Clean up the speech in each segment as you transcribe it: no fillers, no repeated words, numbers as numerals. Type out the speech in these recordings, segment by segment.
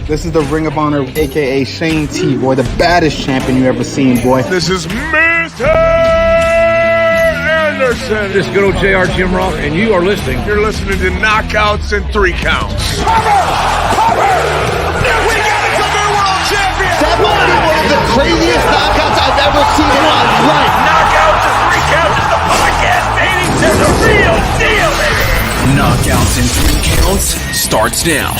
This is the Ring of Honor, a.k.a. Shane T, boy, the baddest champion you ever seen, boy. This is Mr. Anderson. This is good old JR Jim Ross, and you are listening. You're listening to Knockouts and Three Counts. Cover! We got a new world champion! That might be one of the craziest knockouts I've ever seen in my life. Knockouts and Three Counts is the podcast, baby! It's the real deal, baby! Knockouts and Three Counts starts now.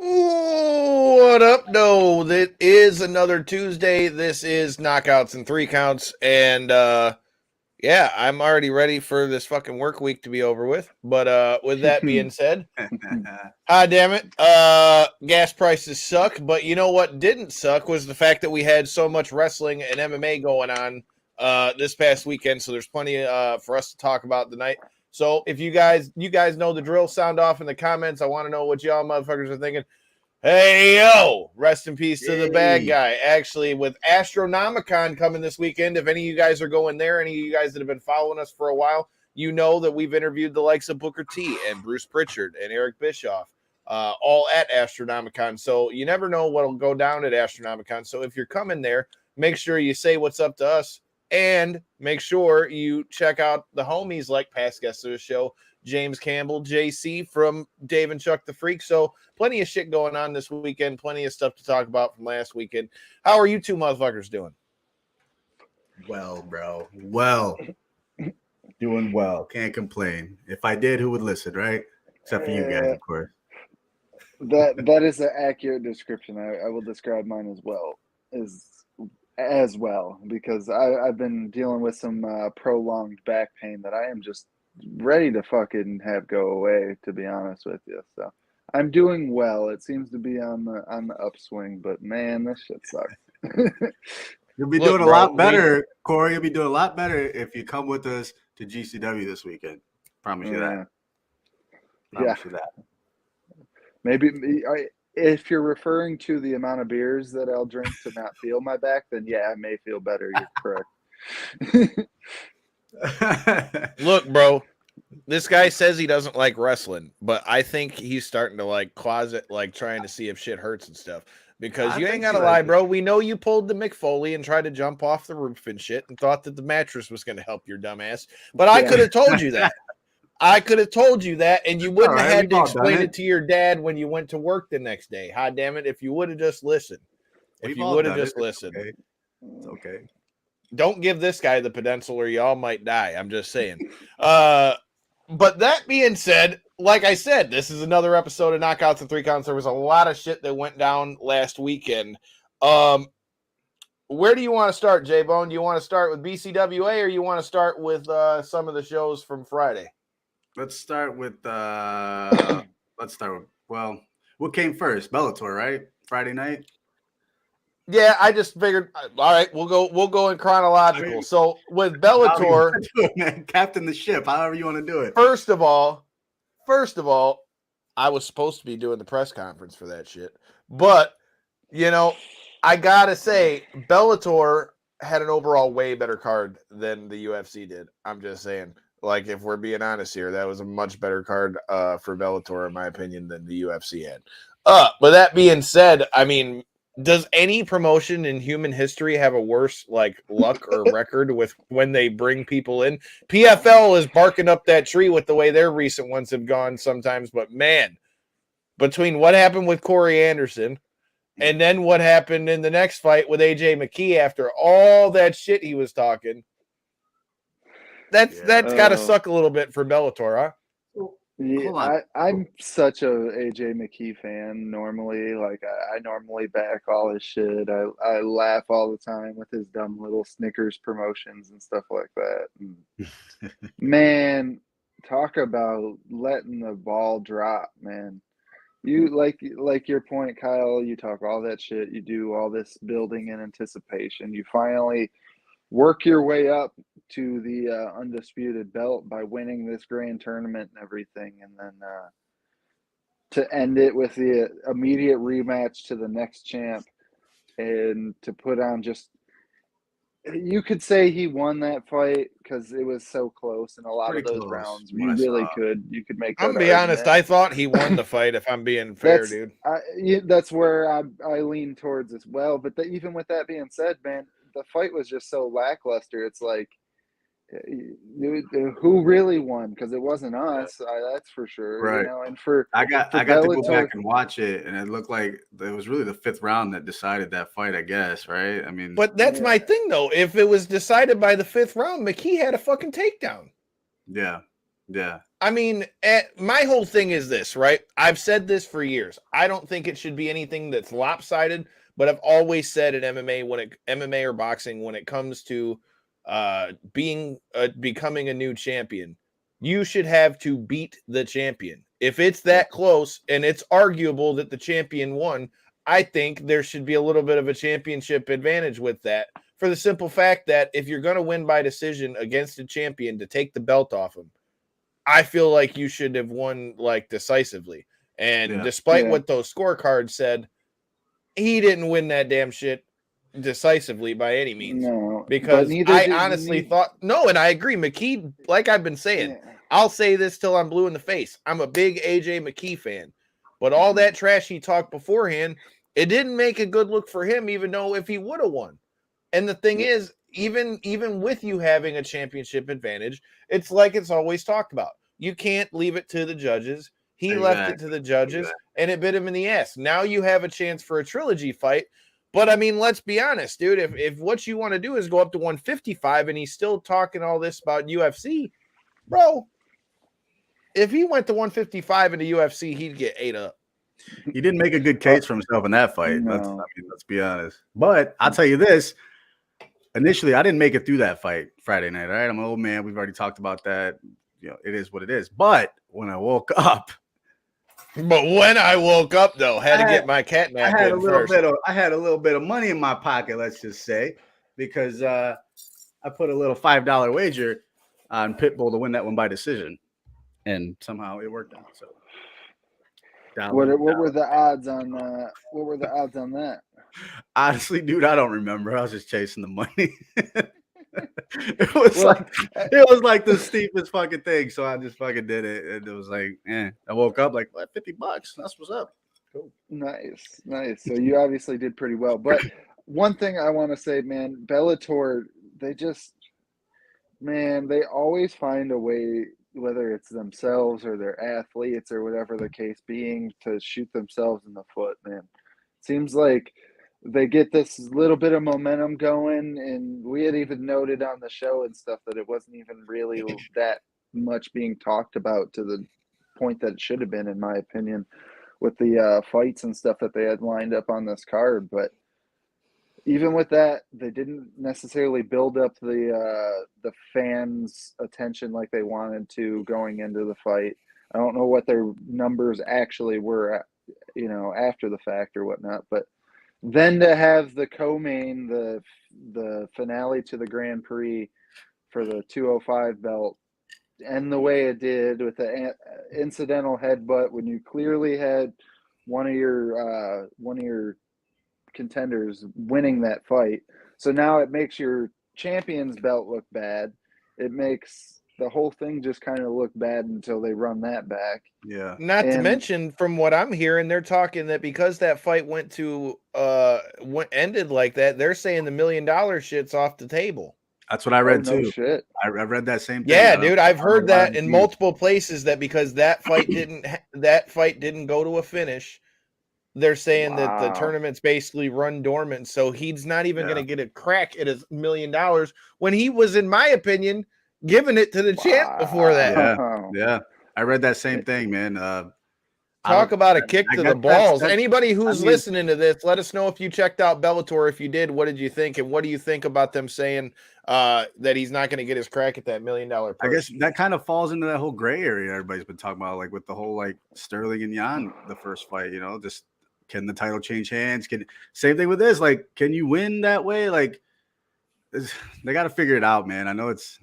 What up? No, it is another Tuesday. This is Knockouts and Three Counts, and yeah, I'm already ready for this fucking work week to be over with. But with that being said, damn it, gas prices suck. But you know what didn't suck was the fact that we had so much wrestling and MMA going on this past weekend. So there's plenty for us to talk about tonight. So if you guys know the drill, sound off in the comments. I want to know what y'all motherfuckers are thinking. Hey, yo, rest in peace to the bad guy. Actually, with Astronomicon coming this weekend, if any of you guys are going there, any of you guys that have been following us for a while, you know that we've interviewed the likes of Booker T and Bruce Pritchard and Eric Bischoff, all at Astronomicon. So you never know what will go down at Astronomicon. So if you're coming there, make sure you say what's up to us and make sure you check out the homies like past guests of the show, James Campbell, JC from Dave and Chuck the Freak. So plenty of shit going on this weekend. Plenty of stuff to talk about from last weekend. How are you two motherfuckers doing? Well, bro. Well. Doing well. Can't complain. If I did, who would listen, right? Except for you guys, of course. That is an accurate description. I will describe mine as well. Because I've been dealing with some prolonged back pain that I am just ready to fucking have go away, to be honest with you. So I'm doing well. It seems to be on the upswing, but man, this shit sucks. You'll be doing a lot better, Corey. You'll be doing a lot better if you come with us to GCW this weekend. Promise you that. Promise you that. Maybe if you're referring to the amount of beers that I'll drink to not feel my back, then yeah, I may feel better. You're correct. Look, bro, this guy says he doesn't like wrestling, but I think he's starting to like closet, like trying to see if shit hurts and stuff. Because you ain't gotta lie, bro. We know you pulled the Mick Foley and tried to jump off the roof and shit and thought that the mattress was going to help your dumb ass. But I could have told you that. I could have told you that, and you wouldn't have had to explain it to your dad when you went to work the next day. Hot damn it, if you would have just listened. If you would have just listened. It's okay. Don't give this guy the pencil or y'all might die. I'm just saying. But that being said, like I said, this is another episode of Knockouts and Three Counts. There was a lot of shit that went down last weekend. Where do you want to start, J-Bone? Do you want to start with BCWA or you want to start with some of the shows from Friday? Let's start with well, what came first? Bellator, right? Friday night? Yeah, I just figured. All right, we'll go in chronological. So with Bellator, captain the ship, however you want to do it. First of all, I was supposed to be doing the press conference for that shit, but you know, I gotta say, Bellator had an overall way better card than the UFC did. I'm just saying, like, if we're being honest here, that was a much better card for Bellator, in my opinion, than the UFC had. But that being said, I mean, does any promotion in human history have a worse like luck or record with when they bring people in? PFL is barking up that tree with the way their recent ones have gone sometimes, but man, between what happened with Corey Anderson and then what happened in the next fight with Aj Mckee after all that shit he was talking, that's got to suck a little bit for Bellator, huh? Yeah, I'm such a AJ McKee fan normally. Like I normally back all his shit. I laugh all the time with his dumb little Snickers promotions and stuff like that. And man, talk about letting the ball drop, man. You like your point, Kyle. You talk all that shit. You do all this building in anticipation. You finally work your way up to the undisputed belt by winning this grand tournament and everything, and then to end it with the immediate rematch to the next champ and to put on just You could say he won that fight because it was so close in a lot of those rounds. You really could. You could make that I'm gonna be honest. I thought he won the fight. If I'm being fair, dude. That's where I lean towards as well. But even with that being said, man, the fight was just so lackluster. It's like, who really won? Because it wasn't us. That's for sure. Right. You know, and I got to go back and watch it, and it looked like it was really the 5th round that decided that fight. I guess, right? I mean, but that's my thing, though. If it was decided by the 5th round, McKee had a fucking takedown. Yeah. I mean, my whole thing is this, right? I've said this for years. I don't think it should be anything that's lopsided, but I've always said in MMA or boxing, when it comes to becoming a new champion, you should have to beat the champion. If it's that close and it's arguable that the champion won, I think there should be a little bit of a championship advantage with that, for the simple fact that if you're going to win by decision against a champion to take the belt off him, I feel like you should have won like decisively. And despite what those scorecards said, he didn't win that damn shit decisively by any means. No, because I honestly thought, and I agree. McKee, like I've been saying, I'll say this till I'm blue in the face. I'm a big AJ McKee fan, but all that trash he talked beforehand, it didn't make a good look for him, even though if he would have won. And the thing is, even with you having a championship advantage, it's like it's always talked about. You can't leave it to the judges. He left it to the judges, and it bit him in the ass. Now you have a chance for a trilogy fight. But, I mean, let's be honest, dude. If what you want to do is go up to 155 and he's still talking all this about UFC, bro, if he went to 155 in the UFC, he'd get ate up. He didn't make a good case for himself in that fight. No. Let's be honest. But I'll tell you this. Initially, I didn't make it through that fight Friday night. All right, I'm an old man. We've already talked about that. You know, it is what it is. But when I woke up, though, had to get my cat nap. I had a little bit of money in my pocket. Let's just say, because I put a little $5 wager on Pitbull to win that one by decision, and somehow it worked out. So, what were the odds on? What were the odds on that? Honestly, dude, I don't remember. I was just chasing the money. It was like the steepest fucking thing. So I just fucking did it. And it was like, I woke up like, what, $50? That's what's up. Cool. Nice. So you obviously did pretty well. But one thing I want to say, man, Bellator, they always find a way, whether it's themselves or their athletes or whatever the case being, to shoot themselves in the foot, man. Seems like they get this little bit of momentum going, and we had even noted on the show and stuff that it wasn't even really that much being talked about to the point that it should have been, in my opinion, with the fights and stuff that they had lined up on this card. But even with that, they didn't necessarily build up the fans' attention like they wanted to going into the fight. I don't know what their numbers actually were, after the fact or whatnot, but then to have the co-main, the finale to the Grand Prix for the 205 belt, and the way it did with the incidental headbutt when you clearly had one of your contenders winning that fight. So now it makes your champion's belt look bad. It makes the whole thing just kind of look bad until they run that back. Yeah. Not to mention, from what I'm hearing, they're talking that because that fight ended like that, they're saying the $1 million shit's off the table. That's what I read no too. Shit. I read that same thing. Yeah, dude, I've heard that in multiple places, that because that fight didn't go to a finish, they're saying that the tournament's basically run dormant. So he's not even going to get a crack at his $1 million when he was, in my opinion, giving it to the champ before that. Yeah. I read that same thing, man. Talk about a kick to the balls. Anybody who's listening to this, let us know if you checked out Bellator. If you did, what did you think? And what do you think about them saying that he's not going to get his crack at that $1 million purse? I guess that kind of falls into that whole gray area everybody's been talking about, like with the whole like Sterling and Jan, the first fight, just can the title change hands? Same thing with this. Like, can you win that way? Like, they got to figure it out, man. I know it's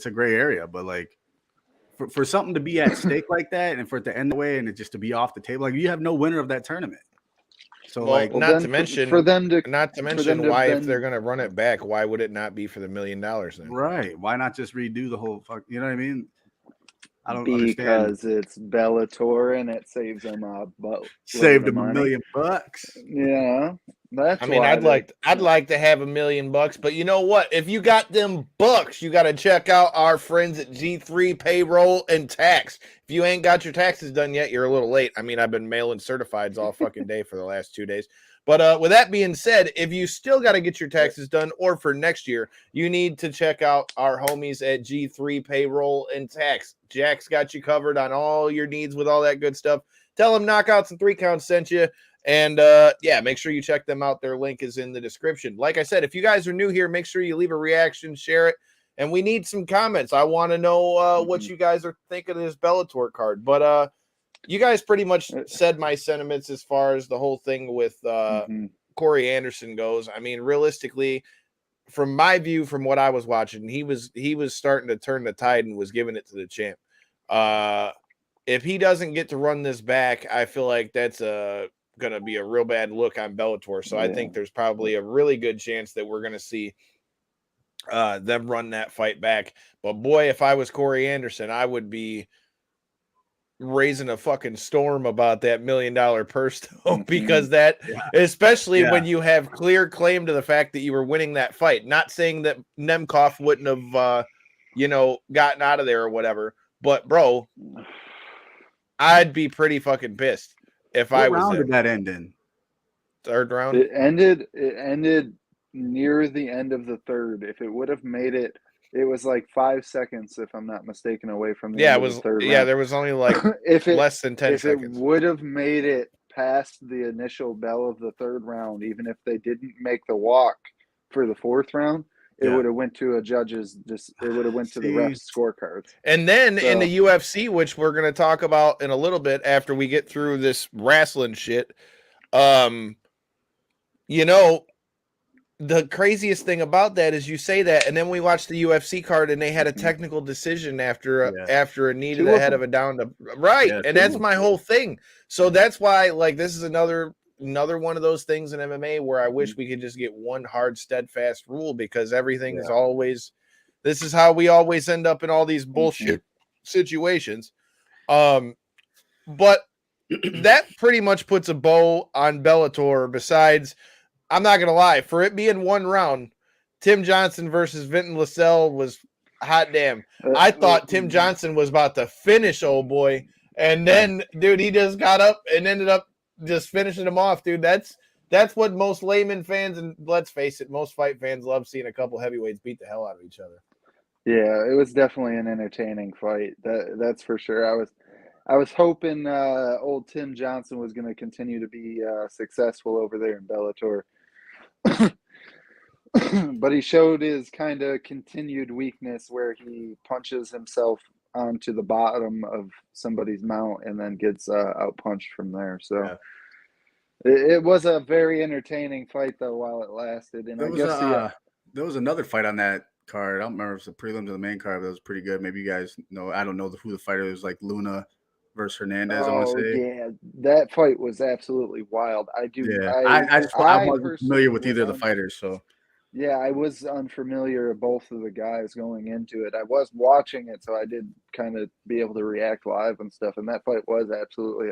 a gray area, but like for something to be at stake like that, and for it to end the way and it just to be off the table, like you have no winner of that tournament. So well, not to mention why if they're going to run it back, why would it not be for the $1 million then? Right. Why not just redo the whole fuck? You know what I mean? I don't understand. Because it's Bellator and it saves them a boat. Saved them $1 million. Yeah, that's. I mean, I'd like to have $1 million, but you know what? If you got them bucks, you got to check out our friends at G3 Payroll and Tax. If you ain't got your taxes done yet, you're a little late. I mean, I've been mailing certifieds all fucking day for the last 2 days. But with that being said, if you still got to get your taxes done, or for next year, you need to check out our homies at G3 Payroll and Tax. Jack's got you covered on all your needs with all that good stuff. Tell them Knockouts and 3 Counts sent you. And yeah, make sure you check them out. Their link is in the description. Like I said, if you guys are new here, make sure you leave a reaction, share it. And we need some comments. I want to know what you guys are thinking of this Bellator card. But you guys pretty much said my sentiments as far as the whole thing with Corey Anderson goes. I mean, realistically, from my view, from what I was watching, he was starting to turn the tide and was giving it to the champ. If he doesn't get to run this back, I feel like that's going to be a real bad look on Bellator. So I think there's probably a really good chance that we're going to see them run that fight back. But boy, if I was Corey Anderson, I would be raising a fucking storm about that $1 million purse though, because especially when you have clear claim to the fact that you were winning that fight. Not saying that Nemkov wouldn't have gotten out of there or whatever, but bro, I'd be pretty fucking pissed if I was round there. Did that end in? Third round? It ended near the end of the third. If it would have made it, it was like 5 seconds, if I'm not mistaken, away from the end of the third round. There was only like less than 10 seconds. It would have made it past the initial bell of the third round, even if they didn't make the walk for the fourth round, it would have went to a judge's. It would have went to the ref's scorecards. And then in the UFC, which we're going to talk about in a little bit after we get through this wrestling shit, the craziest thing about that is you say that, and then we watched the UFC card, and they had a technical decision after a knee to the head of a down to and that's my whole thing. So that's why, like, this is another one of those things in MMA where I wish we could just get one hard, steadfast rule, because everything is always. This is how we always end up in all these bullshit situations. But that pretty much puts a bow on Bellator. Besides, I'm not going to lie, for it being one round, Tim Johnson versus Vinton LaSalle was hot damn. I thought Tim Johnson was about to finish old boy. And then, dude, he just got up and ended up just finishing him off, dude. That's what most layman fans, and let's face it, most fight fans love seeing a couple heavyweights beat the hell out of each other. Yeah, it was definitely an entertaining fight. That's for sure. I was hoping old Tim Johnson was going to continue to be successful over there in Bellator. But he showed his kind of continued weakness where he punches himself onto the bottom of somebody's mount and then gets outpunched from there. So it was a very entertaining fight, though, while it lasted. And there was another fight on that card. I don't remember if it was the prelim to the main card, but it was pretty good. Maybe you guys know. I don't know who the fighter is, like Luna versus Hernandez. I want to say. Yeah, that fight was absolutely wild. I do. Yeah, I wasn't familiar with either of the fighters, so. Yeah, I was unfamiliar with both of the guys going into it. I was watching it, so I did kind of be able to react live and stuff. And that fight was absolutely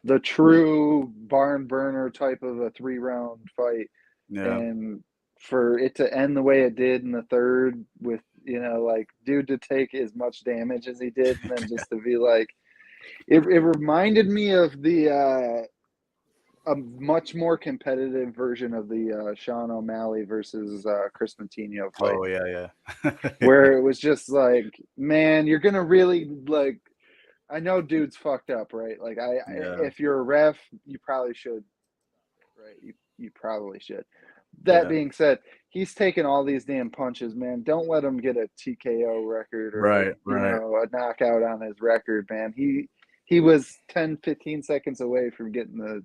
the true barn burner type of a 3-round fight. Yeah. And for it to end the way it did in the third with, dude to take as much damage as he did, and then just to be like, it reminded me of a much more competitive version of the Sean O'Malley versus Chris Mantino fight. Oh, yeah. Where it was just like, man, you're going to really, like, I know dude's fucked up, right? Like, if you're a ref, you probably should, right? You probably should. That being said, he's taking all these damn punches, man. Don't let him get a TKO record or a knockout on his record, man. He was 10, 15 seconds away from getting the,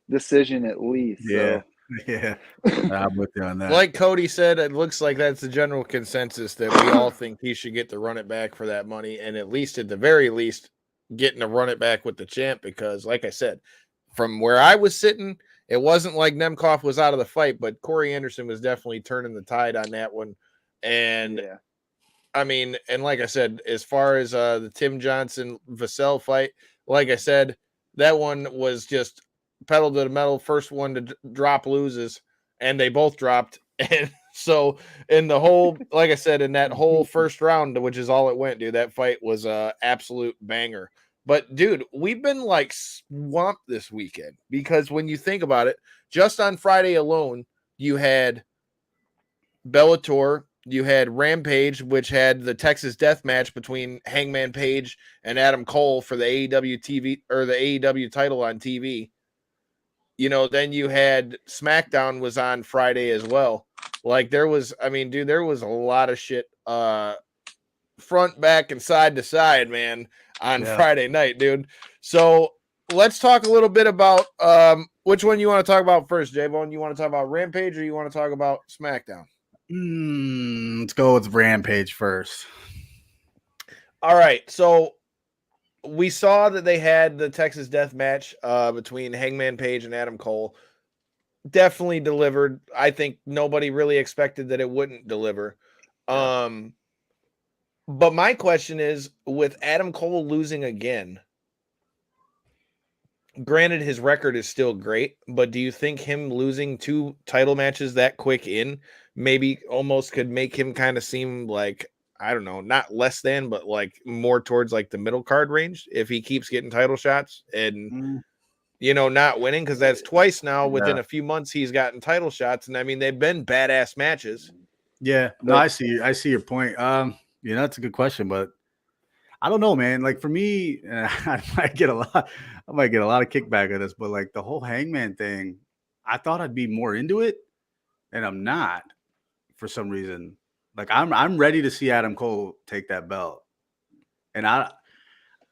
decision at least. Yeah. So. Yeah. I'm with you on that. Like Cody said, it looks like that's the general consensus that we all think he should get to run it back for that money, and at the very least, getting to run it back with the champ, because like I said, from where I was sitting, it wasn't like Nemkov was out of the fight, but Corey Anderson was definitely turning the tide on that one. And I mean, and like I said, as far as the Tim Johnson Vassell fight, like I said, that one was just pedal to the metal. First one to drop loses, and they both dropped. And so in the whole, like I said, in that whole first round, which is all it went, dude, that fight was a absolute banger. But dude, we've been like swamped this weekend because when you think about it, just on Friday alone, you had Bellator, you had Rampage, which had the Texas death match between Hangman Page and Adam Cole for the AEW TV or the AEW title on TV. You know, then you had SmackDown was on Friday as well. Like there was, I mean, dude, there was a lot of shit front, back, and side to side, man, on Friday night, dude. So let's talk a little bit about which one you want to talk about first, J-Bone. You want to talk about Rampage or you want to talk about SmackDown? Let's go with Rampage first. All right. So we saw that they had the Texas death match between Hangman Page and Adam Cole. Definitely delivered. I think nobody really expected that it wouldn't deliver. But my question is, with Adam Cole losing again, granted his record is still great, but do you think him losing 2 title matches that quick in maybe almost could make him kind of seem like, I don't know, not less than, but like more towards like the middle card range if he keeps getting title shots and, you know, not winning? Because that's twice now within a few months he's gotten title shots. And I mean, they've been badass matches. Yeah, no, I see your point. You know, that's a good question, but I don't know, man. Like for me, I might get a lot of kickback on this, but like the whole Hangman thing, I thought I'd be more into it, and I'm not for some reason. Like I'm ready to see Adam Cole take that belt, and I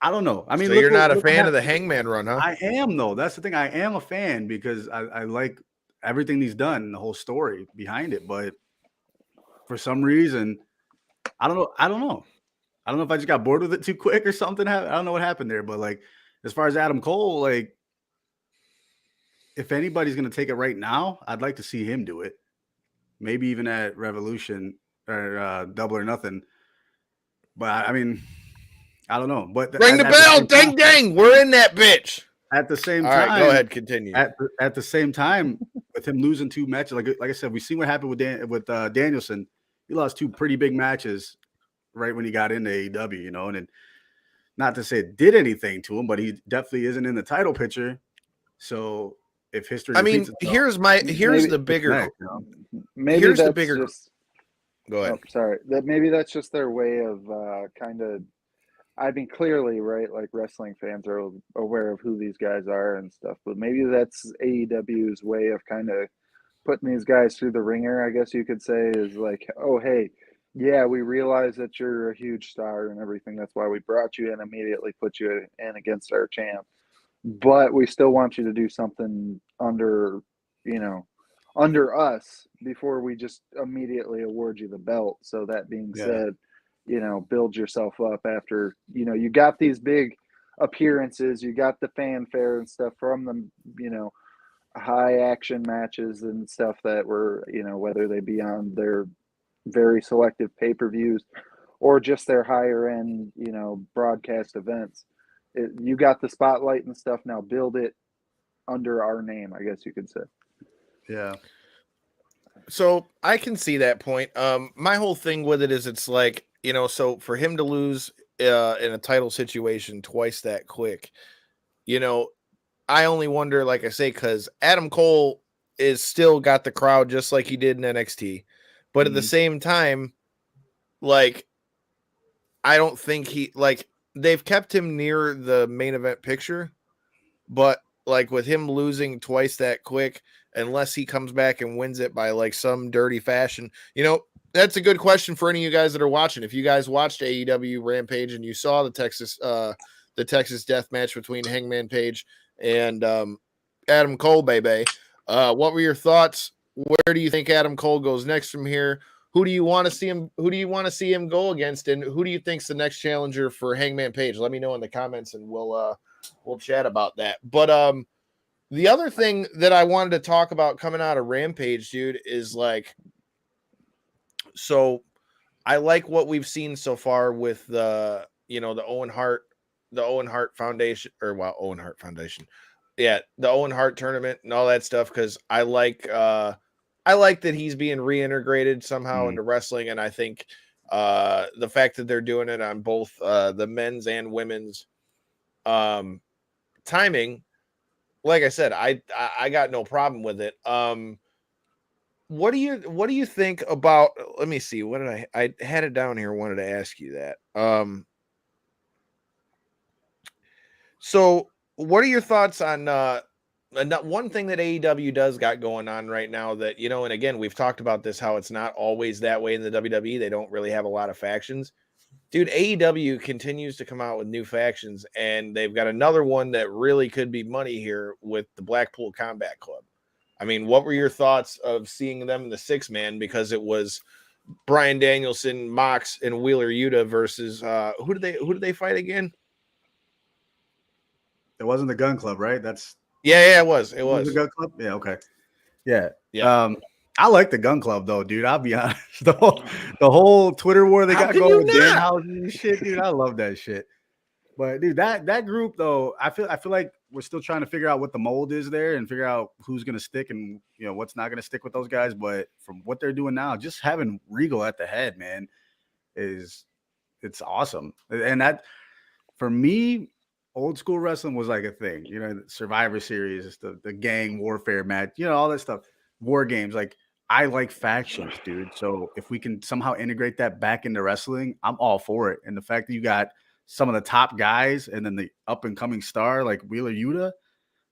don't know. I mean, so you're not a fan of the Hangman run, huh? I am though. That's the thing. I am a fan because I like everything he's done, the whole story behind it, but for some reason, I don't know. I don't know if I just got bored with it too quick or something. I don't know what happened there, but like as far as Adam Cole, like if anybody's gonna take it right now, I'd like to see him do it. Maybe even at Revolution or Double or Nothing. But I mean, I don't know. But ring the bell, ding ding. We're in that bitch. At the same time, all right, go ahead, continue. At the same time, with him losing 2 matches, like I said, we've seen what happened with Danielson. He lost 2 pretty big matches right when he got into AEW, you know, and not to say it did anything to him, but he definitely isn't in the title picture. So if history, I mean, here's the bigger. Maybe here's that's the bigger. Go ahead. Oh, sorry. Maybe that's just their way of kind of. I mean, clearly, right? Like wrestling fans are aware of who these guys are and stuff, but maybe that's AEW's way of kind of putting these guys through the ringer, I guess you could say, is like, oh, hey, yeah, we realize that you're a huge star and everything. That's why we brought you in, immediately put you in against our champ. But we still want you to do something under us before we just immediately award you the belt. So that being said, you know, build yourself up after, you know, you got these big appearances, you got the fanfare and stuff from them, you know, high action matches and stuff that were, you know, whether they be on their very selective pay-per-views or just their higher end, you know, broadcast events. You got the spotlight and stuff. Now build it under our name, I guess you could say. Yeah. So I can see that point. My whole thing with it is it's like, you know, so for him to lose in a title situation twice that quick, you know, I only wonder, like I say, because Adam Cole is still got the crowd just like he did in NXT. But at the same time, like, I don't think they've kept him near the main event picture, but like with him losing twice that quick, unless he comes back and wins it by like some dirty fashion, you know, that's a good question for any of you guys that are watching. If you guys watched AEW Rampage and you saw the Texas death match between Hangman Page and Adam Cole, baby, what were your thoughts? Where do you think Adam Cole goes next from here? Who do you want to see him? Who do you want to see him go against? And who do you think's the next challenger for Hangman Page? Let me know in the comments, and we'll chat about that. But The other thing that I wanted to talk about coming out of Rampage, dude, is like, so I like what we've seen so far with the Owen Hart Foundation, Owen Hart Foundation. Yeah, the Owen Hart tournament and all that stuff, because I like that he's being reintegrated somehow into wrestling, and I think the fact that they're doing it on both the men's and women's timing, like I said, I got no problem with it. What do you think about? Let me see. What did I had it down here? Wanted to ask you that. So what are your thoughts on one thing that AEW does got going on right now that, and again, we've talked about this, how it's not always that way in the WWE. They don't really have a lot of factions. Dude, AEW continues to come out with new factions, and they've got another one that really could be money here with the Blackpool Combat Club. I mean, what were your thoughts of seeing them in the 6-man? Because it was Bryan Danielson, Mox, and Wheeler Yuta versus who did they fight again? It wasn't the Gun Club, right? Yeah, it was. It was the Gun Club. Yeah, okay. Yeah. I like the Gun Club though, dude. I'll be honest. The whole Twitter war they got going with Danhausen and shit, dude. I love that shit. But dude, that group though, I feel like we're still trying to figure out what the mold is there and figure out who's gonna stick and what's not gonna stick with those guys. But from what they're doing now, just having Regal at the head, man, it's awesome. And that for me, old school wrestling was like a thing. The Survivor Series, the gang warfare match, all that stuff. War games, like I like factions, dude. So if we can somehow integrate that back into wrestling, I'm all for it. And the fact that you got some of the top guys and then the up and coming star like Wheeler Yuta,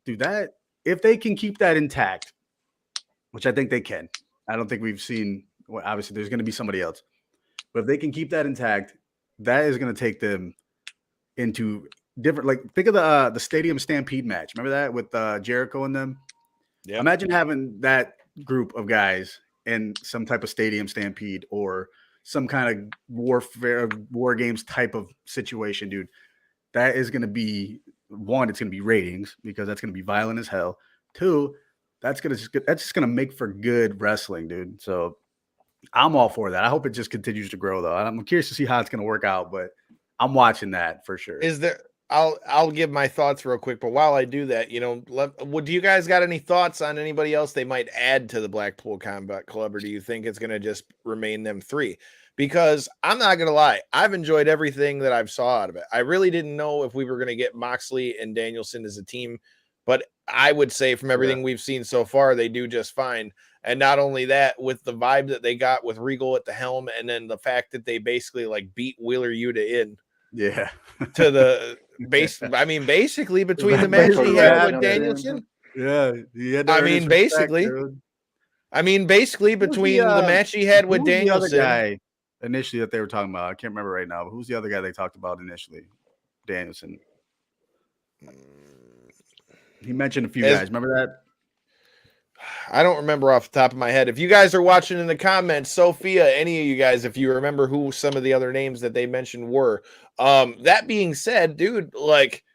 dude, that if they can keep that intact, which I think they can. I don't think we've seen. Well, obviously, there's going to be somebody else, but if they can keep that intact, that is going to take them into different. Like think of the Stadium Stampede match. Remember that with Jericho and them. Yeah. Imagine having that group of guys in some type of Stadium Stampede or some kind of war games type of situation, dude. That is going to be one. It's going to be ratings because that's going to be violent as hell. Two, that's just going to make for good wrestling, dude. So I'm all for that. I hope it just continues to grow though. I'm curious to see how it's going to work out, but I'm watching that for sure. I'll give my thoughts real quick, but while I do that, do you guys got any thoughts on anybody else they might add to the Blackpool Combat Club, or do you think it's going to just remain them 3? Because I'm not going to lie, I've enjoyed everything that I've saw out of it. I really didn't know if we were going to get Moxley and Danielson as a team, but I would say from everything we've seen so far, they do just fine. And not only that, with the vibe that they got with Regal at the helm, and then the fact that they basically like beat Wheeler Yuta in. Yeah. To the base. I mean, basically between the match he had with Danielson. Yeah. Basically between the match he had with Danielson. The other guy initially that they were talking about, I can't remember right now, but who's the other guy they talked about initially? Danielson. He mentioned a few guys. Remember that? I don't remember off the top of my head. If you guys are watching in the comments, Sophia, any of you guys, if you remember who some of the other names that they mentioned were. That being said, dude, like,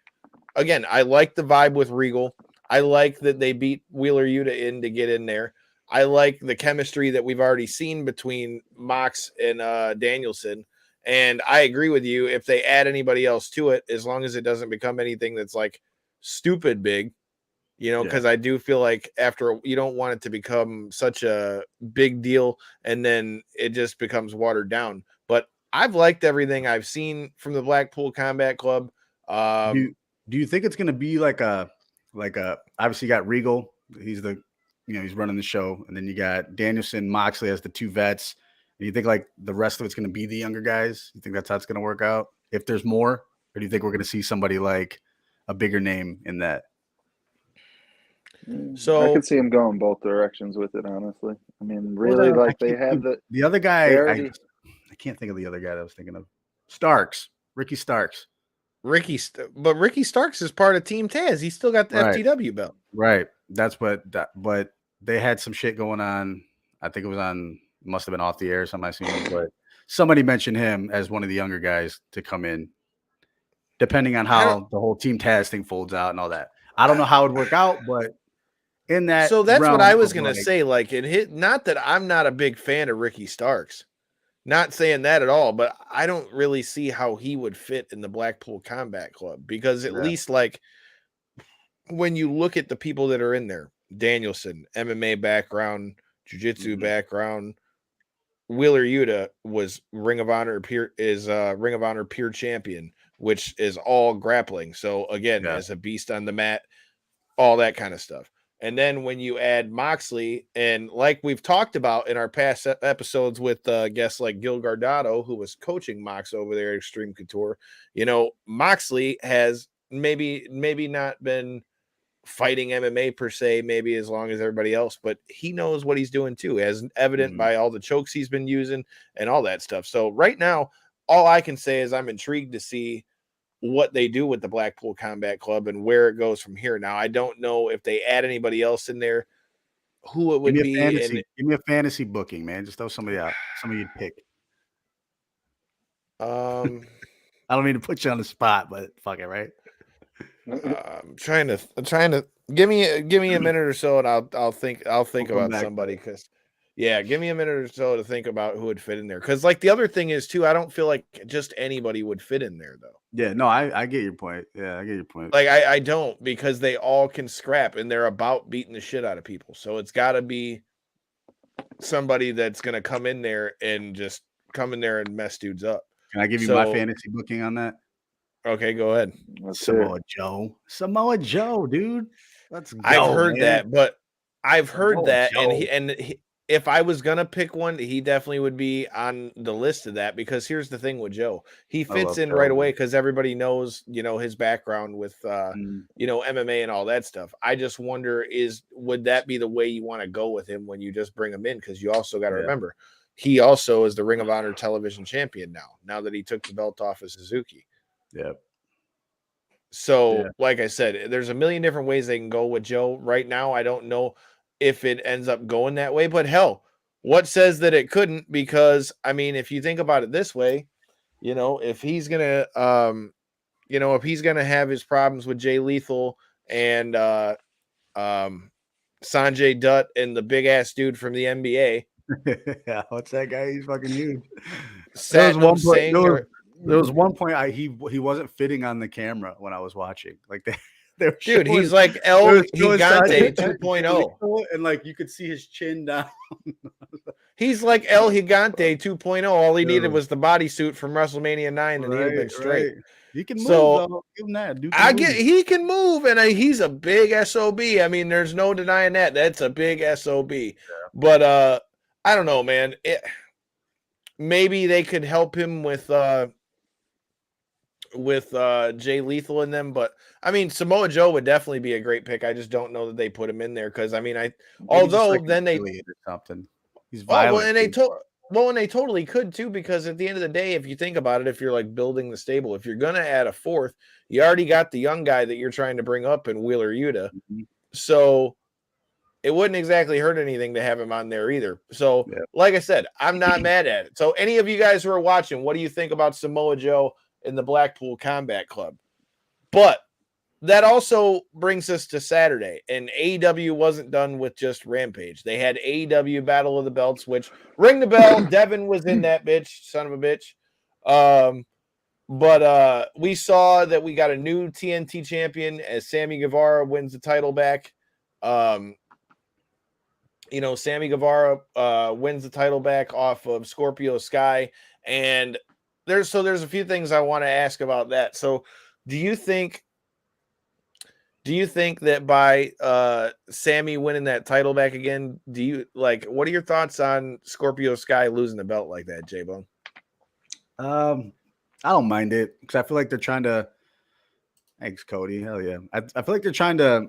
again, I like the vibe with Regal. I like that they beat Wheeler Yuta in to get in there. I like the chemistry that we've already seen between Mox and Danielson. And I agree with you. If they add anybody else to it, as long as it doesn't become anything that's like stupid big, because I do feel like after you don't want it to become such a big deal and then it just becomes watered down. But I've liked everything I've seen from the Blackpool Combat Club. Do you think it's going to be like a obviously you got Regal, he's he's running the show, and then you got Danielson, Moxley as the 2 vets. And you think like the rest of it's going to be the younger guys? You think that's how it's going to work out? If there's more, or do you think we're going to see somebody like a bigger name in that? So I could see him going both directions with it, honestly. I mean, really, they have the other guy. I can't think of the other guy that I was thinking of. Ricky Starks. But Ricky Starks is part of Team Taz. He's still got the FTW belt. Right. But they had some shit going on. I think it was must have been off the air or something I seen, but somebody mentioned him as one of the younger guys to come in, depending on how the whole Team Taz thing folds out and all that. I don't know how it would work out, but in that So that's what realm I was of, gonna like, say. Like it hit. Not that I'm not a big fan of Ricky Starks. Not saying that at all, but I don't really see how he would fit in the Blackpool Combat Club because at Yeah. least like when you look at the people that are in there, Danielson, MMA background, jiu-jitsu background, Wheeler Yuta was Ring of Honor peer champion, which is all grappling. So again, Yeah. as a beast on the mat, all that kind of stuff. And then when you add Moxley, and like we've talked about in our past episodes with guests like Gil Gardado, who was coaching Mox over there at Extreme Couture, Moxley has maybe not been fighting MMA per se, maybe as long as everybody else, but he knows what he's doing too, as evident by all the chokes he's been using and all that stuff. So right now, all I can say is I'm intrigued to see what they do with the Blackpool Combat Club and where it goes from here. Now, I don't know if they add anybody else in there, who it would be. Give me a fantasy booking, man. Just throw somebody out. Somebody you'd pick. I don't mean to put you on the spot, but fuck it, right? I'm trying to give me a minute or so, and I'll think about somebody, because give me a minute or so to think about who would fit in there. Because like the other thing is too, I don't feel like just anybody would fit in there though. Yeah, no, I get your point. Yeah, I get your point. Like I don't, because they all can scrap and they're about beating the shit out of people. So it's got to be somebody that's gonna come in there and mess dudes up. Can I give you my fantasy booking on that? Okay, go ahead. Samoa Joe, dude. Let's go. I've heard that, but Joe. and if I was gonna pick one, he definitely would be on the list of that, because here's the thing with Joe. He fits in right away because everybody knows, his background with MMA and all that stuff. I just wonder, would that be the way you want to go with him when you just bring him in? Because you also got to remember, he also is the Ring of Honor television champion now that he took the belt off of Suzuki. Yep. So, like I said, there's a million different ways they can go with Joe. Right now, I don't know if it ends up going that way, but hell, what says that it couldn't? Because I mean, if you think about it this way, if he's gonna, if he's gonna have his problems with Jay Lethal and Sanjay Dutt and the big ass dude from the NBA, yeah, what's that guy? He's fucking huge. There was one point he wasn't fitting on the camera when I was watching. Like dude, he's like El Gigante 2.0, and like you could see his chin down. He's like El Gigante 2.0. All he needed was the bodysuit from WrestleMania 9, and he'd have been straight. Right. He can move. So give him that. He can move, and he's a big SOB. I mean, there's no denying that. That's a big SOB. Yeah. But I don't know, man. Maybe they could help him with Jay Lethal in them, but I mean, Samoa Joe would definitely be a great pick. I just don't know that they put him in there because I mean, something. He's violent. And they totally could too, because at the end of the day, if you think about it, if you're like building the stable, if you're gonna add a fourth, you already got the young guy that you're trying to bring up in Wheeler Yuta, so it wouldn't exactly hurt anything to have him on there either. So, like I said, I'm not mad at it. So, any of you guys who are watching, what do you think about Samoa Joe in the Blackpool Combat Club? But that also brings us to Saturday, and AEW wasn't done with just Rampage. They had AEW Battle of the Belts, which, ring the bell, Devin was in that bitch, son of a bitch. But we saw that we got a new TNT champion as Sammy Guevara wins the title back. Sammy Guevara wins the title back off of Scorpio Sky, and there's a few things I want to ask about that. So, do you think that by Sammy winning that title back again, what are your thoughts on Scorpio Sky losing the belt like that, J-Bone? I don't mind it because I feel like they're trying to. Thanks, Cody. Hell yeah. I feel like they're trying to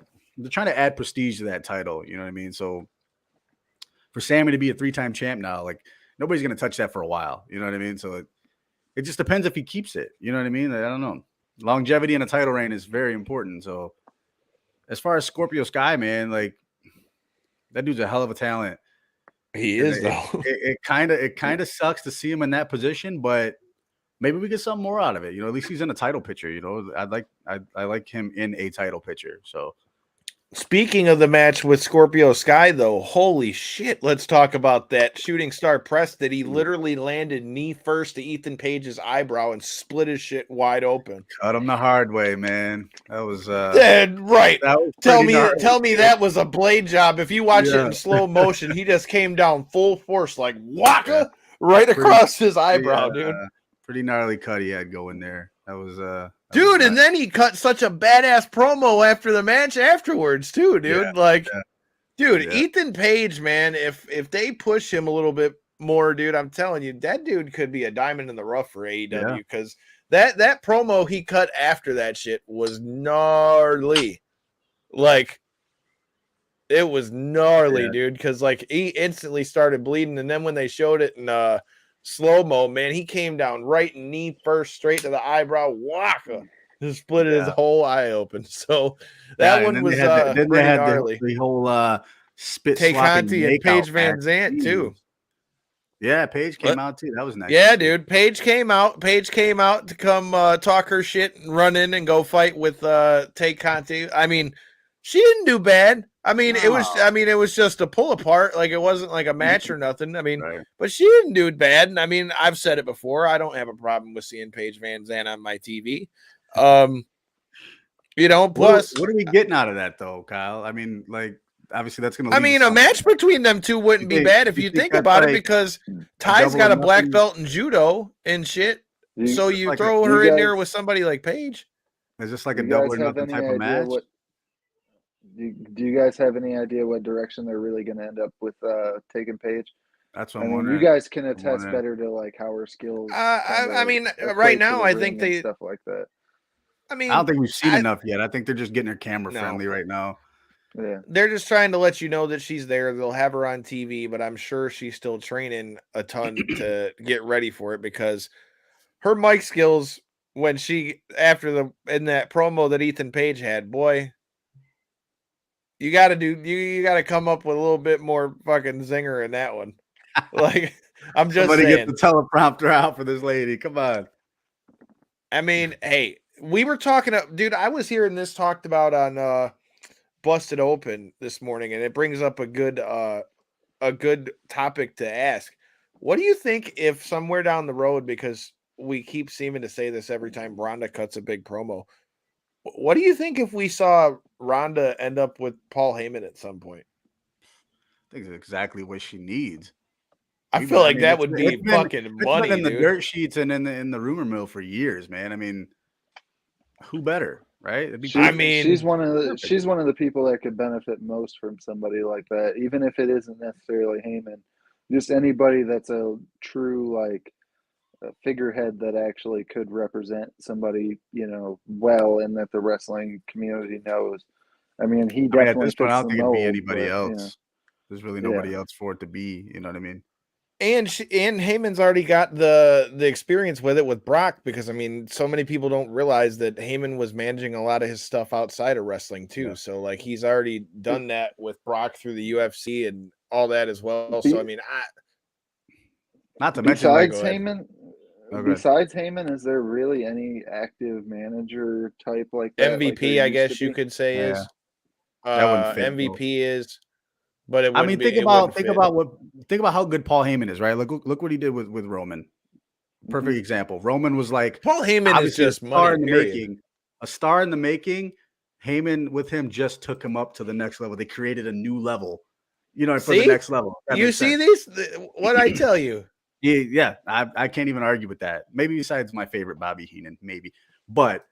add prestige to that title. You know what I mean? So for Sammy to be a 3-time champ now, like nobody's gonna touch that for a while. You know what I mean? So it just depends if he keeps it. You know what I mean? I don't know. Longevity in a title reign is very important. So as far as Scorpio Sky, man, like that dude's a hell of a talent. He is, though. It kind of sucks to see him in that position, but maybe we get something more out of it. At least he's in a title picture. I like him in a title picture. So. Speaking of the match with Scorpio Sky, though, holy shit, let's talk about that shooting star press that he literally landed knee first to Ethan Page's eyebrow and split his shit wide open. Cut him the hard way, man. That was right. That was tell me that was a blade job. If you watch it in slow motion, he just came down full force like waka right across his eyebrow, dude. Pretty gnarly cut he had going there. That was dude, and then he cut such a badass promo after the match afterwards, too, dude. Ethan Page, man, if they push him a little bit more, dude, I'm telling you, that dude could be a diamond in the rough for AEW because that promo he cut after that shit was gnarly. Like, it was gnarly, dude, because like he instantly started bleeding, and then when they showed it in slow-mo, man, he came down right knee first straight to the eyebrow, waka, just split his whole eye open. So that one was pretty gnarly. The whole spit Tay swapping Conti and Paige Van Zant too. Yeah, Paige came out too. That was nice. Yeah, dude. Paige came out to come talk her shit and run in and go fight with Tay Conti. I mean, she didn't do bad. I mean, it was just a pull apart. Like, it wasn't like a match or nothing. I mean, but she didn't do it bad. And I mean, I've said it before. I don't have a problem with seeing Paige Van Zandt on my TV. Plus, what are we getting out of that though, Kyle? I mean, like, obviously that's going to. I mean, a match between them two wouldn't be bad if you think about it, because Ty's got a black belt in judo and shit. So you throw her in there with somebody like Paige. Is this like a double or nothing type of match? Do you guys have any idea what direction they're really going to end up with taking Paige? That's what I'm wondering. You guys can attest better to like how her skills. I mean, right now, I think they stuff like that. I mean, I don't think we've seen enough yet. I think they're just getting her camera friendly right now. Yeah, they're just trying to let you know that she's there. They'll have her on TV, but I'm sure she's still training a ton to get ready for it, because her mic skills when she in that promo that Ethan Page had, boy. You gotta come up with a little bit more fucking zinger in that one. Like, I'm just saying. Somebody get the teleprompter out for this lady. Come on. I mean, hey, we were talking, dude, I was hearing this talked about on Busted Open this morning, and it brings up a good topic to ask. What do you think if somewhere down the road, because we keep seeming to say this every time Ronda cuts a big promo, what do you think if we saw Ronda end up with Paul Heyman at some point? I think it's exactly what she needs. I feel like that would be fucking money, in the dude. dirt sheets and in the rumor mill for years, man. I mean, who better, right? She's one of the people that could benefit most from somebody like that, even if it isn't necessarily Heyman. Just anybody that's a true like a figurehead that actually could represent somebody, well, and that the wrestling community knows. I mean, he definitely. At this point, I don't think it'd be anybody else. Yeah. There's really nobody else for it to be. You know what I mean? And Heyman's already got the experience with it with Brock, because I mean, so many people don't realize that Heyman was managing a lot of his stuff outside of wrestling too. Yeah. So like, he's already done that with Brock through the UFC and all that as well. So I mean, not to mention besides Heyman, is there really any active manager type like that? MVP, I guess you could say is. MVP is. But I mean, think about how good Paul Heyman is, right? Look what he did with Roman. Perfect example. Roman was like, Paul Heyman is just a star in the making. Heyman with him just took him up to the next level. They created a new level, for the next level. You see these? What I tell you? Yeah. I can't even argue with that. Maybe besides my favorite Bobby Heenan, maybe, but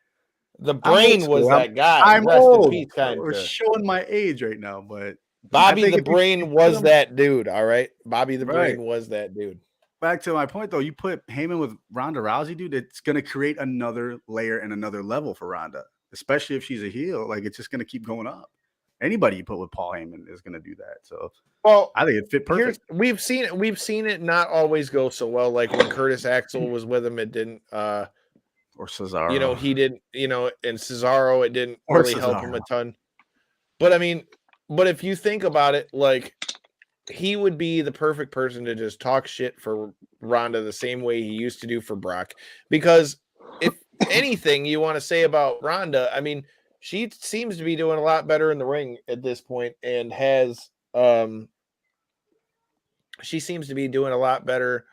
the Brain was that guy. I'm old. We're showing my age right now, but. Bobby the Brain was that dude, all right? Bobby the Brain was that dude. Back to my point, though, you put Heyman with Ronda Rousey, dude, it's going to create another layer and another level for Ronda, especially if she's a heel. Like, it's just going to keep going up. Anybody you put with Paul Heyman is going to do that. So, well, I think it fit perfect. We've seen it not always go so well. Like when Curtis Axel was with him, it didn't. Or Cesaro. He didn't. And Cesaro, it didn't really help him a ton. But I mean. But if you think about it, like he would be the perfect person to just talk shit for Ronda the same way he used to do for Brock. Because if anything you want to say about Ronda, I mean, she seems to be doing a lot better in the ring at this point and has she seems to be doing a lot better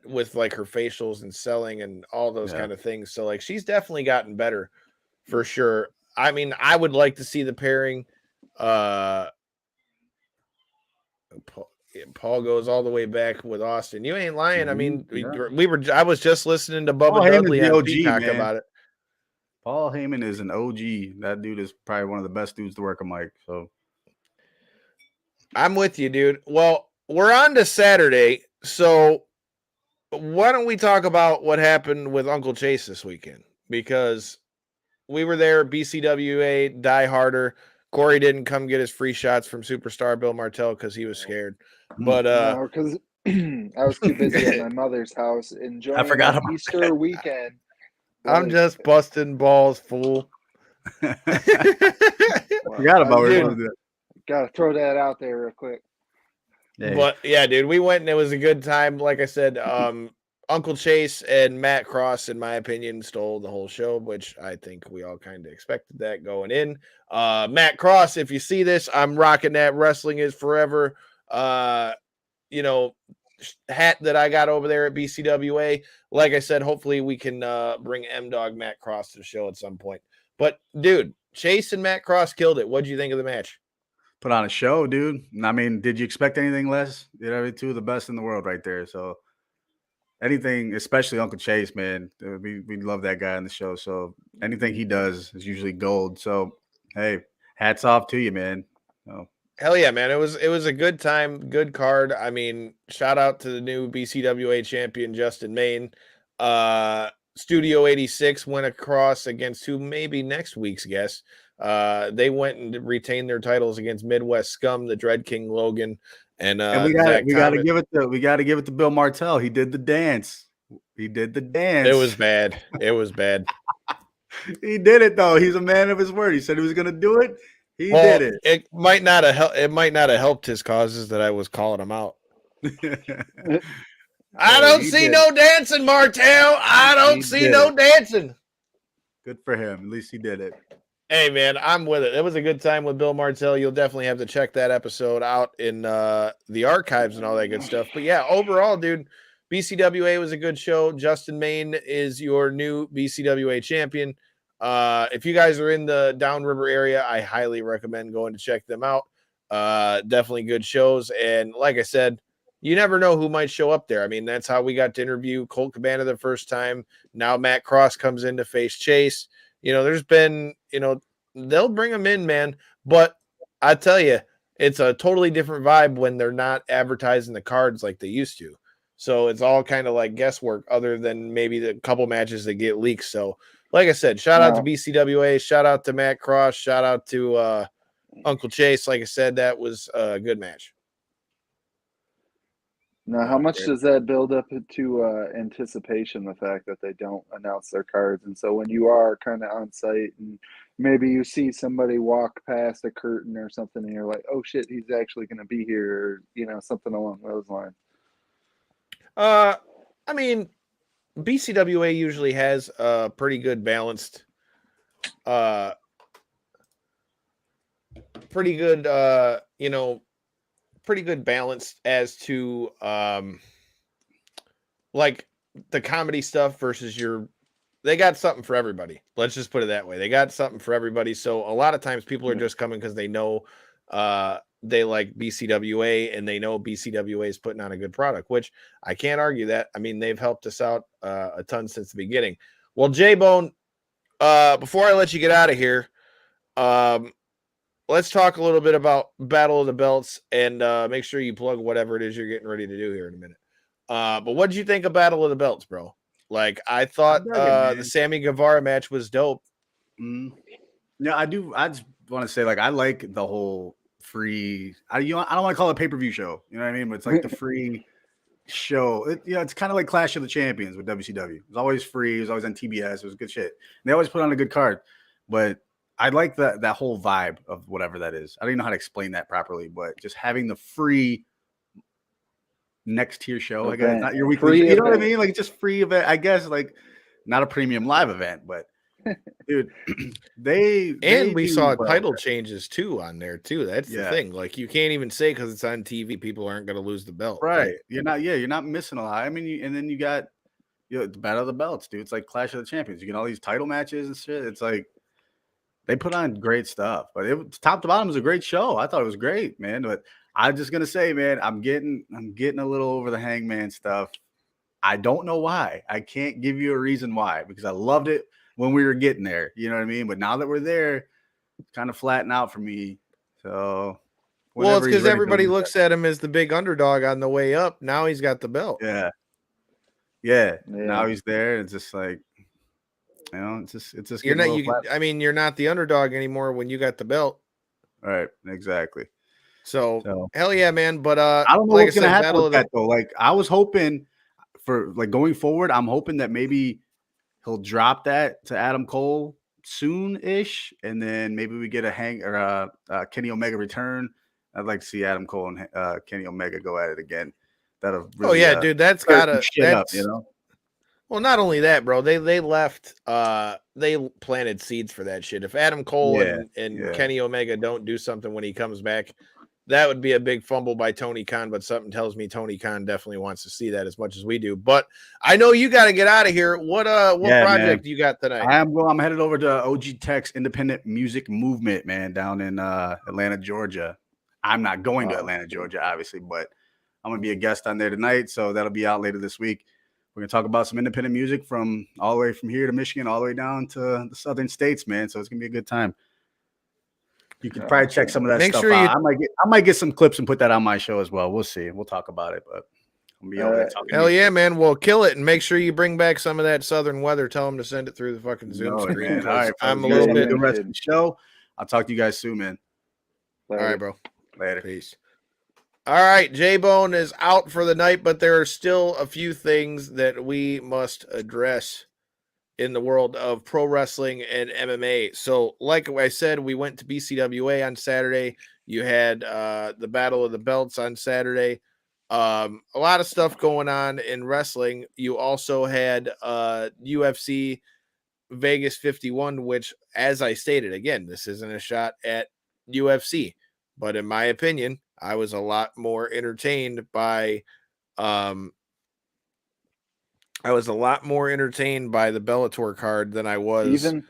with like her facials and selling and all those kind of things. So like she's definitely gotten better for sure. I mean, I would like to see the pairing. Paul goes all the way back with Austin. You ain't lying. I mean, I was just listening to Bubba Dudley on Peacock about it. Paul Heyman is an OG. That dude is probably one of the best dudes to work a mic. So I'm with you, dude. Well, we're on to Saturday. So why don't we talk about what happened with Uncle Chase this weekend? Because we were there, BCWA, Die Harder. Corey didn't come get his free shots from Superstar Bill Martell because he was scared. But no, because I was too busy at my mother's house enjoying Easter weekend. I'm just busting balls, fool. Forgot about it. Gotta throw that out there real quick. Hey. But yeah, dude, we went and it was a good time. Like I said, Uncle Chase and Matt Cross, in my opinion, stole the whole show, which I think we all kind of expected that going in. Matt Cross, if you see this, I'm rocking that Wrestling is Forever, hat that I got over there at BCWA. Like I said, hopefully we can bring M-Dog Matt Cross to the show at some point. But dude, Chase and Matt Cross killed it. What'd you think of the match? Put on a show, dude. I mean, did you expect anything less? Two of the best in the world right there. So anything, especially Uncle Chase, man, we love that guy on the show. So anything he does is usually gold. So hey, hats off to you, man. Hell yeah, man. It was a good time, good card. I mean, shout out to the new BCWA champion, Justin Maine. Studio 86 went across against who maybe next week's guest. They went and retained their titles against Midwest Scum, the Dread King Logan. And we got to give it to Bill Martell. He did the dance. It was bad. He did it though. He's a man of his word. He said he was going to do it. He did it. It might not have helped his causes that I was calling him out. I don't see no dancing, Martell. I don't see no dancing. Good for him. At least he did it. Hey, man, I'm with it. It was a good time with Bill Martell. You'll definitely have to check that episode out in the archives and all that good stuff. But yeah, overall, dude, BCWA was a good show. Justin Maine is your new BCWA champion. If you guys are in the Downriver area, I highly recommend going to check them out. Definitely good shows. And like I said, you never know who might show up there. I mean, that's how we got to interview Colt Cabana the first time. Now Matt Cross comes in to face Chase. There's been, they'll bring them in, man. But I tell you, it's a totally different vibe when they're not advertising the cards like they used to. So it's all kind of like guesswork other than maybe the couple matches that get leaked. So like I said, shout out to BCWA, shout out to Matt Cross, shout out to Uncle Chase. Like I said, that was a good match. Now, how much does that build up to anticipation, the fact that they don't announce their cards? And so when you are kind of on site and maybe you see somebody walk past a curtain or something and you're like, oh, shit, he's actually going to be here, or, something along those lines. I mean, BCWA usually has a pretty good balanced, pretty good balance as to like the comedy stuff versus they got something for everybody. Let's just put it that way. They got something for everybody. So a lot of times people are just coming because they know they like BCWA and they know BCWA is putting on a good product, which I can't argue that. I mean, they've helped us out a ton since the beginning. Well, J-Bone, before I let you get out of here, let's talk a little bit about Battle of the Belts and make sure you plug whatever it is you're getting ready to do here in a minute. But what did you think of Battle of the Belts, bro? Like, I thought the Sammy Guevara match was dope. Yeah, I do. I just want to say, like, I like the whole free. I don't want to call it a pay-per-view show. You know what I mean? But it's like the free show. It's kind of like Clash of the Champions with WCW. It was always free. It was always on TBS. It was good shit. And they always put on a good card. But I like that whole vibe of whatever that is. I don't even know how to explain that properly, but just having the free next tier show, I guess, not your weekly. You know what I mean? Like just free event, I guess. Like not a premium live event, but dude, we saw well, title changes too on there too. That's the thing. Like you can't even say because it's on TV, people aren't going to lose the belt. Right? Like, you're not missing a lot. I mean, and then you got the Battle of the Belts, dude. It's like Clash of the Champions. You get all these title matches and shit. It's like they put on great stuff, but top to bottom was a great show. I thought it was great, man. But I'm just gonna say, man, I'm getting a little over the Hangman stuff. I don't know why. I can't give you a reason why, because I loved it when we were getting there. You know what I mean? But now that we're there, it's kind of flattened out for me. So, well, it's because everybody looks at him as the big underdog on the way up. Now he's got the belt. Yeah. Now he's there. It's just like, you know, it's just you're not. I mean, you're not the underdog anymore when you got the belt. Right. Exactly. So hell yeah, man. But I don't know what's gonna happen with that though. Like I was hoping for like going forward, I'm hoping that maybe he'll drop that to Adam Cole soon-ish, and then maybe we get a Kenny Omega return. I'd like to see Adam Cole and Kenny Omega go at it again. That'll really, dude, that's gotta up, you know. Well, not only that, bro. They left. They planted seeds for that shit. If Adam Cole and Kenny Omega don't do something when he comes back, that would be a big fumble by Tony Khan. But something tells me Tony Khan definitely wants to see that as much as we do. But I know you got to get out of here. What project you got tonight? I'm headed over to OG Tech's Independent Music Movement, man, down in Atlanta, Georgia. I'm not going to Atlanta, Georgia, obviously, but I'm gonna be a guest on there tonight, so that'll be out later this week. We're gonna talk about some independent music from all the way from here to Michigan, all the way down to the southern states, man. So it's gonna be a good time. You can probably check some of that stuff out. I might get some clips and put that on my show as well. We'll see. We'll talk about it, but I'm gonna be over there talking. Hell yeah, man! Well, kill it and make sure you bring back some of that southern weather. Tell them to send it through the fucking Zoom screen. All right, I'm a little bit. The rest of the show. I'll talk to you guys soon, man. All right, bro. Later. Peace. All right, J-Bone is out for the night, but there are still a few things that we must address in the world of pro wrestling and MMA. So, like I said, we went to BCWA on Saturday. You had the Battle of the Belts on Saturday. A lot of stuff going on in wrestling. You also had UFC Vegas 51, which, as I stated, again, this isn't a shot at UFC, but in my opinion, I was a lot more entertained by the Bellator card than I was even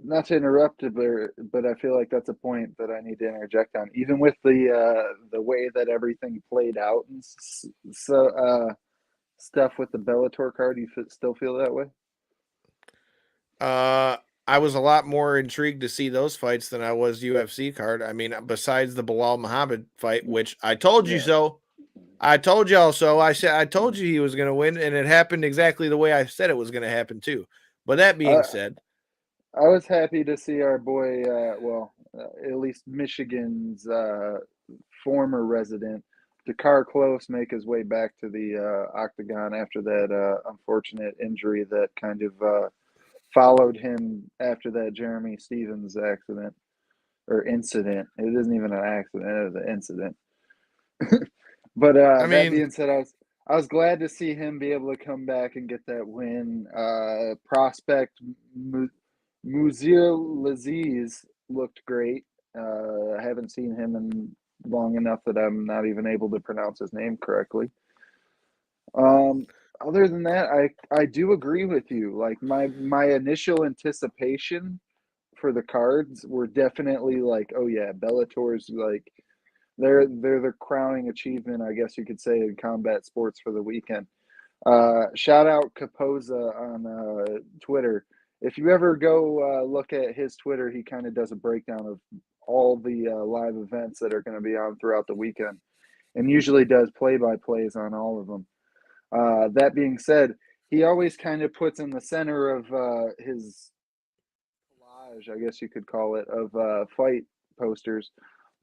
not to interrupt, but I feel like that's a point that I need to interject on. Even with the way that everything played out and stuff with the Bellator card, you still feel that way? I was a lot more intrigued to see those fights than I was UFC card. I mean, besides the Bilal Muhammad fight, which I told you so. I told y'all so. I told you he was going to win, and it happened exactly the way I said it was going to happen too. But that being said, I was happy to see our boy, at least Michigan's former resident, Dakar Close, make his way back to the octagon after that unfortunate injury that kind of followed him after that Jeremy Stevens accident or incident. It isn't even an accident; it was an incident. But that being said, I was glad to see him be able to come back and get that win. Prospect Muzir Laziz looked great. I haven't seen him in long enough that I'm not even able to pronounce his name correctly. Other than that, I do agree with you. Like my initial anticipation for the cards were definitely like, oh yeah, Bellator's like they're the crowning achievement, I guess you could say, in combat sports for the weekend. Shout out Capoza on Twitter. If you ever go look at his Twitter, he kind of does a breakdown of all the live events that are going to be on throughout the weekend, and usually does play-by-plays on all of them. That being said, he always kind of puts in the center of his collage, I guess you could call it, of fight posters,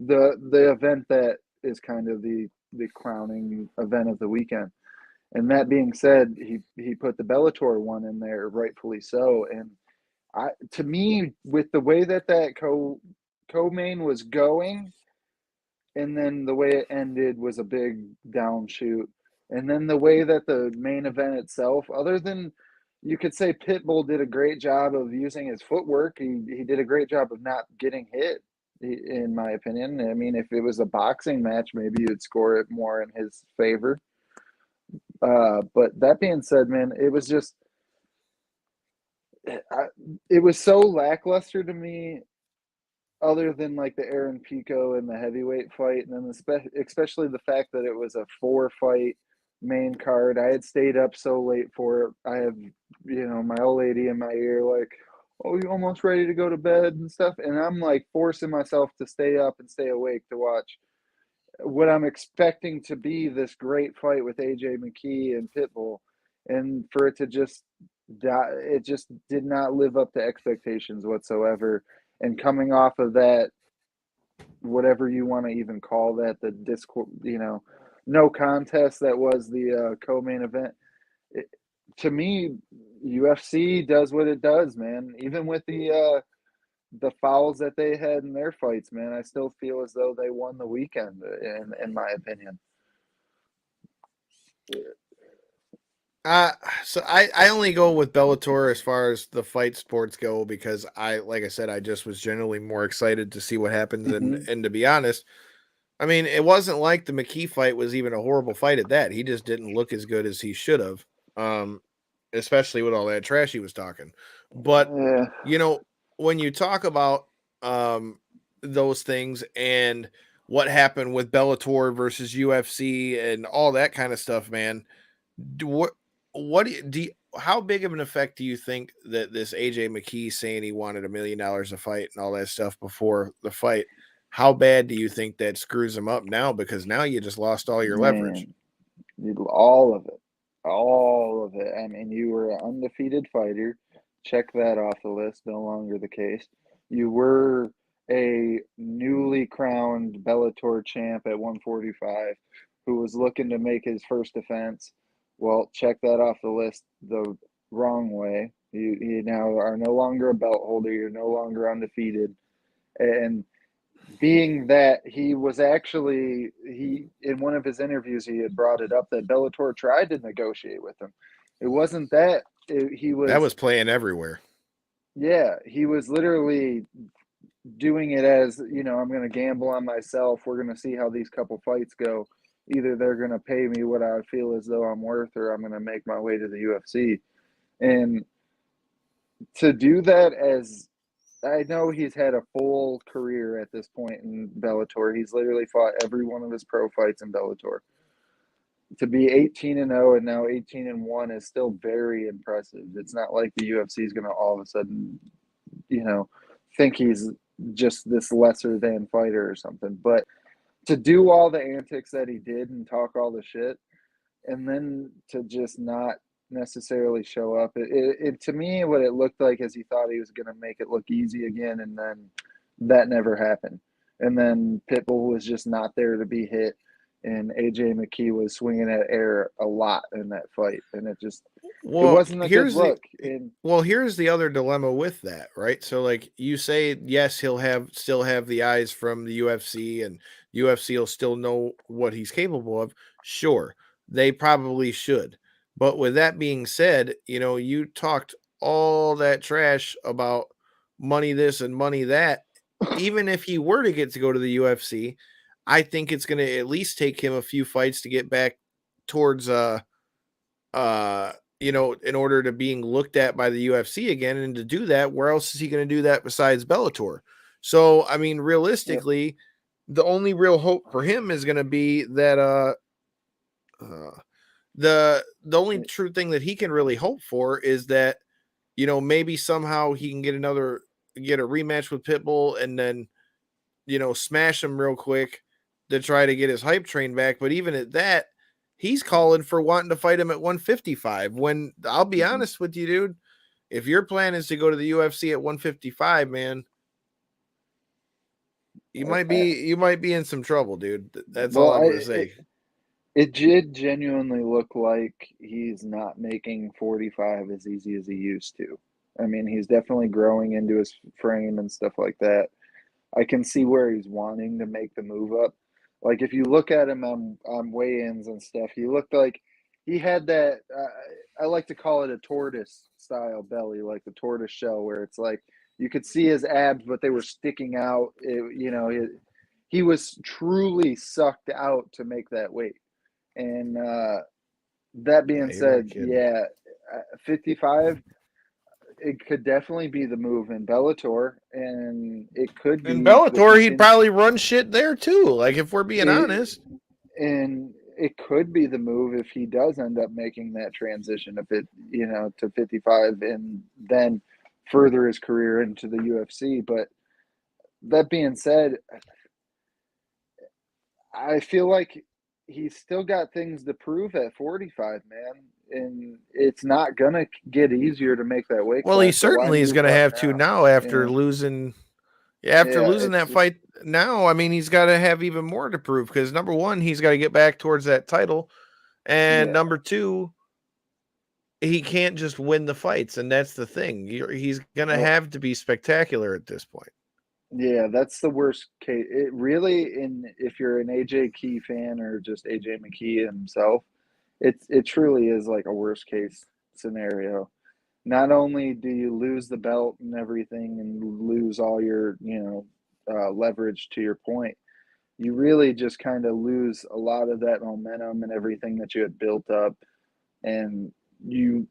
the event that is kind of the crowning event of the weekend. And that being said, he put the Bellator one in there, rightfully so. And To me, with the way that co-main was going, and then the way it ended was a big downshoot. And then the way that the main event itself, other than you could say Pitbull did a great job of using his footwork, he did a great job of not getting hit, in my opinion. I mean, if it was a boxing match, maybe you'd score it more in his favor. But that being said, man, it was just, it was so lackluster to me, other than like the Aaron Pico and the heavyweight fight, and then especially the fact that it was a 4-fight main card. I had stayed up so late for it. I have, my old lady in my ear like, "Oh, you almost ready to go to bed and stuff?" And I'm like forcing myself to stay up and stay awake to watch what I'm expecting to be this great fight with AJ Mckee and Pitbull, and for it to just die, it just did not live up to expectations whatsoever. And coming off of that, whatever you want to even call that, the no contest that was the co-main event, to me, UFC does what it does, man. Even with the fouls that they had in their fights, man, I still feel as though they won the weekend, in my opinion. So I only go with Bellator as far as the fight sports go, because like I said, I just was generally more excited to see what happens. And to be honest, I mean, it wasn't like the McKee fight was even a horrible fight at that. He just didn't look as good as he should have. Especially with all that trash he was talking. But when you talk about those things and what happened with Bellator versus UFC and all that kind of stuff, man, how big of an effect do you think that this AJ McKee saying he wanted $1 million a fight and all that stuff before the fight, how bad do you think that screws him up now? Because now you just lost all your leverage. All of it. I mean, you were an undefeated fighter. Check that off the list. No longer the case. You were a newly crowned Bellator champ at 145 who was looking to make his first defense. Well, check that off the list the wrong way. You now are no longer a belt holder. You're no longer undefeated. And being that he was actually, in one of his interviews, he had brought it up that Bellator tried to negotiate with him. It wasn't that that was playing everywhere. Yeah, he was literally doing it as, I'm going to gamble on myself. We're going to see how these couple fights go. Either they're going to pay me what I feel as though I'm worth, or I'm going to make my way to the UFC. And to do that, as I know he's had a full career at this point in Bellator. He's literally fought every one of his pro fights in Bellator. To be 18-0 and now 18-1 is still very impressive. It's not like the UFC is going to all of a sudden, think he's just this lesser than fighter or something. But to do all the antics that he did and talk all the shit, and then to just not necessarily show up, it to me, what it looked like is he thought he was going to make it look easy again, and then that never happened. And then Pitbull was just not there to be hit, and AJ McKee was swinging at air a lot in that fight, and it wasn't a good look. Here's the other dilemma with that, right? So, like you say, yes, he'll still have the eyes from the UFC, and UFC will still know what he's capable of. Sure, they probably should. But with that being said, you talked all that trash about money this and money that. Even if he were to get to go to the UFC, I think it's going to at least take him a few fights to get back towards, in order to being looked at by the UFC again. And to do that, where else is he going to do that besides Bellator? So, I mean, realistically, the only real hope for him is going to be that, the only true thing that he can really hope for is that, maybe somehow he can get a rematch with Pitbull and then, smash him real quick to try to get his hype train back. But even at that, he's calling for wanting to fight him at 155. When I'll be honest with you, dude, if your plan is to go to the UFC at 155, man, you might be in some trouble, dude. That's all I'm going to say. It did genuinely look like he's not making 45 as easy as he used to. I mean, he's definitely growing into his frame and stuff like that. I can see where he's wanting to make the move up. Like if you look at him on weigh-ins and stuff, he looked like he had that. I like to call it a tortoise style belly, like the tortoise shell, where it's like you could see his abs, but they were sticking out. He was truly sucked out to make that weight. And that being said, yeah, 55. It could definitely be the move in Bellator, and it could be in Bellator. He'd probably run shit there too. Like if we're being honest, and it could be the move if he does end up making that transition, if it to 55, and then further his career into the UFC. But that being said, I feel like he's still got things to prove at 45, man. And it's not gonna get easier to make that weight. Well, class, he certainly is going to have to now after losing that fight. Now, I mean, he's got to have even more to prove because number one, he's got to get back towards that title, and number two, he can't just win the fights, and that's the thing. He's going to have to be spectacular at this point. Yeah, that's the worst case. It really, if you're an AJ Key fan or just AJ McKee himself, it truly is like a worst case scenario. Not only do you lose the belt and everything and lose all your leverage, to your point, you really just kind of lose a lot of that momentum and everything that you had built up, and you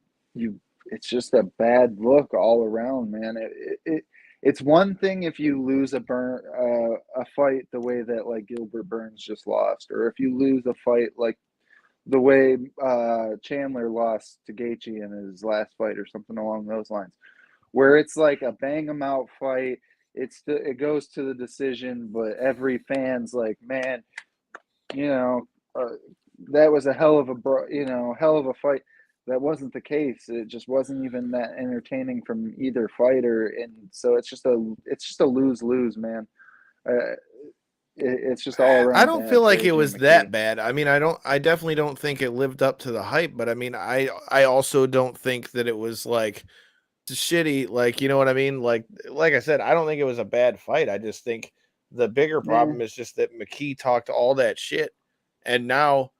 it's just a bad look all around, man. It's one thing if you lose a fight the way that like Gilbert Burns just lost, or if you lose a fight like the way Chandler lost to Gaethje in his last fight or something along those lines, where it's like a bang 'em out fight. It goes to the decision, but every fan's like, man, that was a hell of a fight. That wasn't the case. It just wasn't even that entertaining from either fighter, and so it's just a lose-lose, man. It's just all around. I don't feel like it was that bad. I mean, I definitely don't think it lived up to the hype, but I mean, I also don't think that it was like shitty. Like, you know what I mean? Like I said, I don't think it was a bad fight. I just think the bigger problem is just that McKee talked all that shit, and now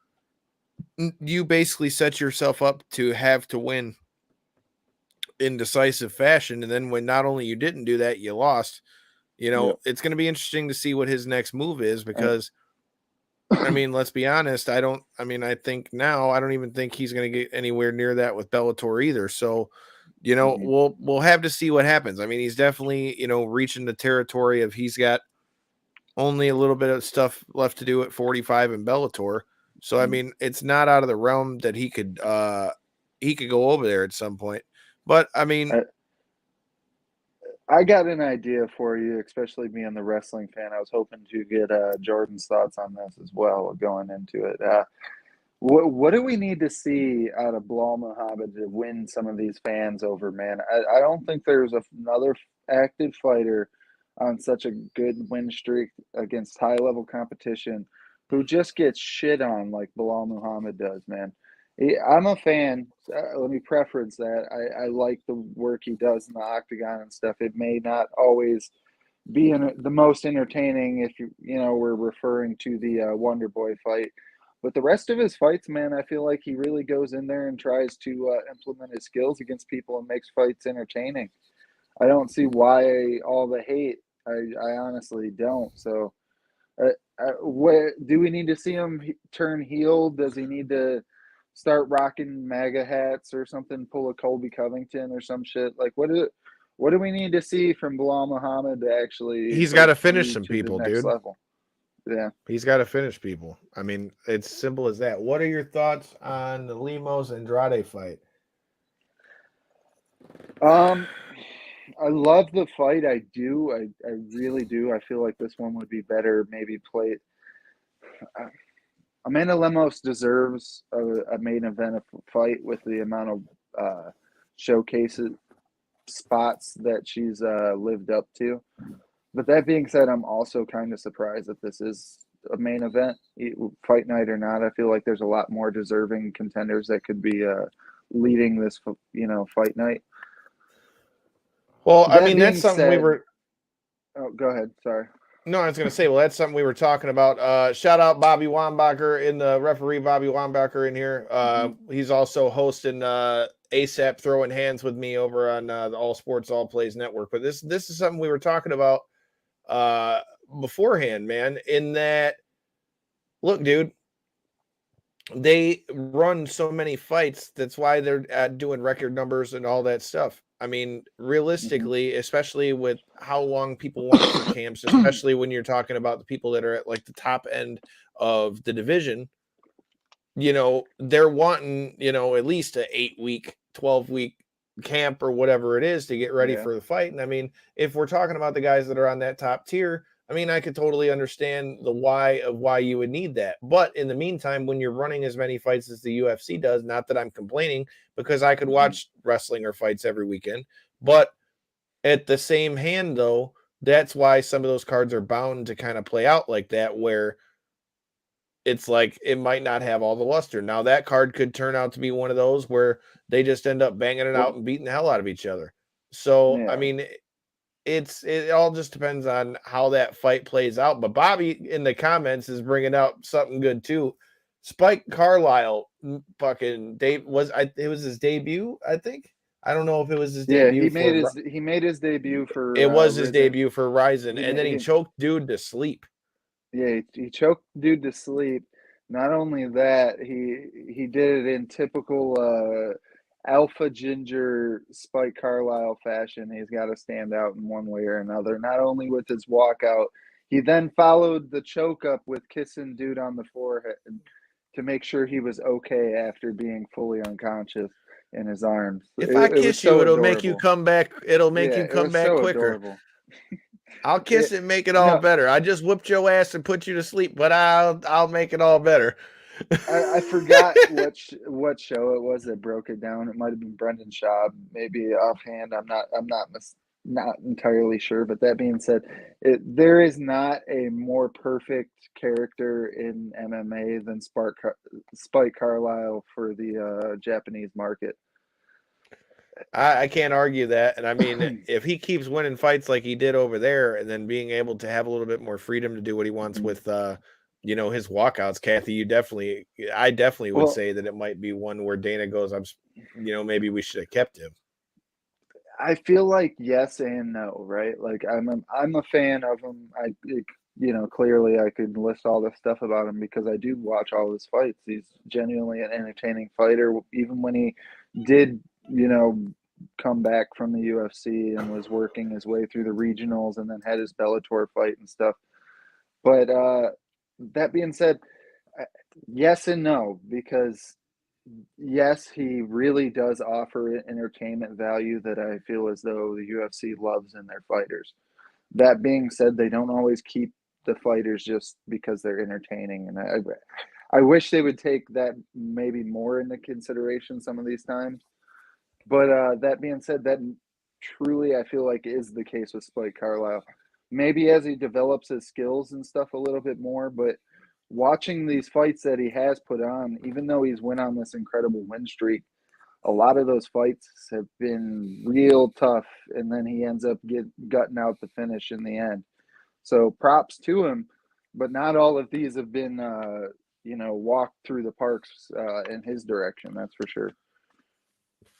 you basically set yourself up to have to win in decisive fashion. And then when not only you didn't do that, you lost. It's going to be interesting to see what his next move is because, I mean, let's be honest. I don't even think he's going to get anywhere near that with Bellator either. So, we'll have to see what happens. I mean, he's definitely, reaching the territory of he's got only a little bit of stuff left to do at 45 in Bellator. So, I mean, it's not out of the realm that he could go over there at some point. But I mean, I got an idea for you, especially being the wrestling fan. I was hoping to get Jordan's thoughts on this as well going into it. What do we need to see out of Bilal Muhammad to win some of these fans over, man? I don't think there's another active fighter on such a good win streak against high-level competition who just gets shit on like Bilal Muhammad does, man. I'm a fan. Let me preference that. I like the work he does in the octagon and stuff. It may not always be the most entertaining if we're referring to the Wonder Boy fight, but the rest of his fights, man, I feel like he really goes in there and tries to implement his skills against people and makes fights entertaining. I don't see why all the hate. I honestly don't. So, what do we need to see him turn heel? Does he need to start rocking MAGA hats or something, pull a Colby Covington or some shit? Like, what do we need to see from Bilal Muhammad to actually? He's got to finish some people, dude. Level? Yeah, he's got to finish people. I mean, it's simple as that. What are your thoughts on the Lemos Andrade fight? I love the fight. I do. I really do. I feel like this one would be better maybe played. Amanda Lemos deserves a main event fight with the amount of showcases spots that she's lived up to. But that being said, I'm also kind of surprised that this is a main event, fight night or not. I feel like there's a lot more deserving contenders that could be leading this, fight night. Well, I That mean, that's being something we said- were. Oh, go ahead. Sorry. No, I was going to say, well, that's something we were talking about. Shout out Bobby Wambacher in the referee, Bobby Wambacher in here. He's also hosting ASAP Throwing Hands with me over on the All Sports All Plays Network. But this is something we were talking about beforehand, man, in that, look, dude, they run so many fights. That's why they're doing record numbers and all that stuff. I mean, realistically, especially with how long people want for camps, especially when you're talking about the people that are at like the top end of the division, they're wanting, at least an 8-week, 12-week camp or whatever it is to get ready for the fight. And I mean, if we're talking about the guys that are on that top tier, I mean, I could totally understand the why you would need that. But in the meantime, when you're running as many fights as the UFC does, not that I'm complaining, because I could watch wrestling or fights every weekend. But at the same hand, though, that's why some of those cards are bound to kind of play out like that, where it's like it might not have all the luster. Now, that card could turn out to be one of those where they just end up banging it out and beating the hell out of each other. So, I mean, it all just depends on how that fight plays out. But Bobby in the comments is bringing out something good too. Spike Carlisle, fucking Dave, it was his debut, I think. I don't know if it was his debut. He made his debut for. It was his Rizin. debut for Ryzen, and then he choked dude to sleep. Yeah, he choked dude to sleep. Not only that, he did it in typical alpha ginger Spike Carlisle fashion. He's got to stand out in one way or another. Not only with his walkout, he then followed the choke up with kissing dude on the forehead to make sure he was okay after being fully unconscious in his arms. If I kiss you, it'll make you come back. It'll make you come back quicker. Adorable. I'll kiss it and make it all better. I just whooped your ass and put you to sleep, but I'll make it all better. I forgot what show it was that broke it down. It might have been Brendan Schaub, maybe offhand. I'm not entirely sure. But that being said, there is not a more perfect character in MMA than Spike Carlisle for the Japanese market. I can't argue that. And I mean, if he keeps winning fights like he did over there and then being able to have a little bit more freedom to do what he wants with, his walkouts, Kathy, I definitely would say that it might be one where Dana goes, maybe we should have kept him. I feel like yes and no, right? Like I'm a fan of him. Clearly I could list all this stuff about him because I do watch all his fights. He's genuinely an entertaining fighter. Even when he did, come back from the UFC and was working his way through the regionals and then had his Bellator fight and stuff. But that being said, yes and no, because yes, he really does offer entertainment value that I feel as though the UFC loves in their fighters. That being said, they don't always keep the fighters just because they're entertaining. And I wish they would take that maybe more into consideration some of these times. But that being said, that truly I feel like is the case with Spike Carlisle. Maybe as he develops his skills and stuff a little bit more, but watching these fights that he has put on, even though he's went on this incredible win streak, a lot of those fights have been real tough, and then he ends up gutting out the finish in the end. So props to him, but not all of these have been, walked through the parks in his direction, that's for sure.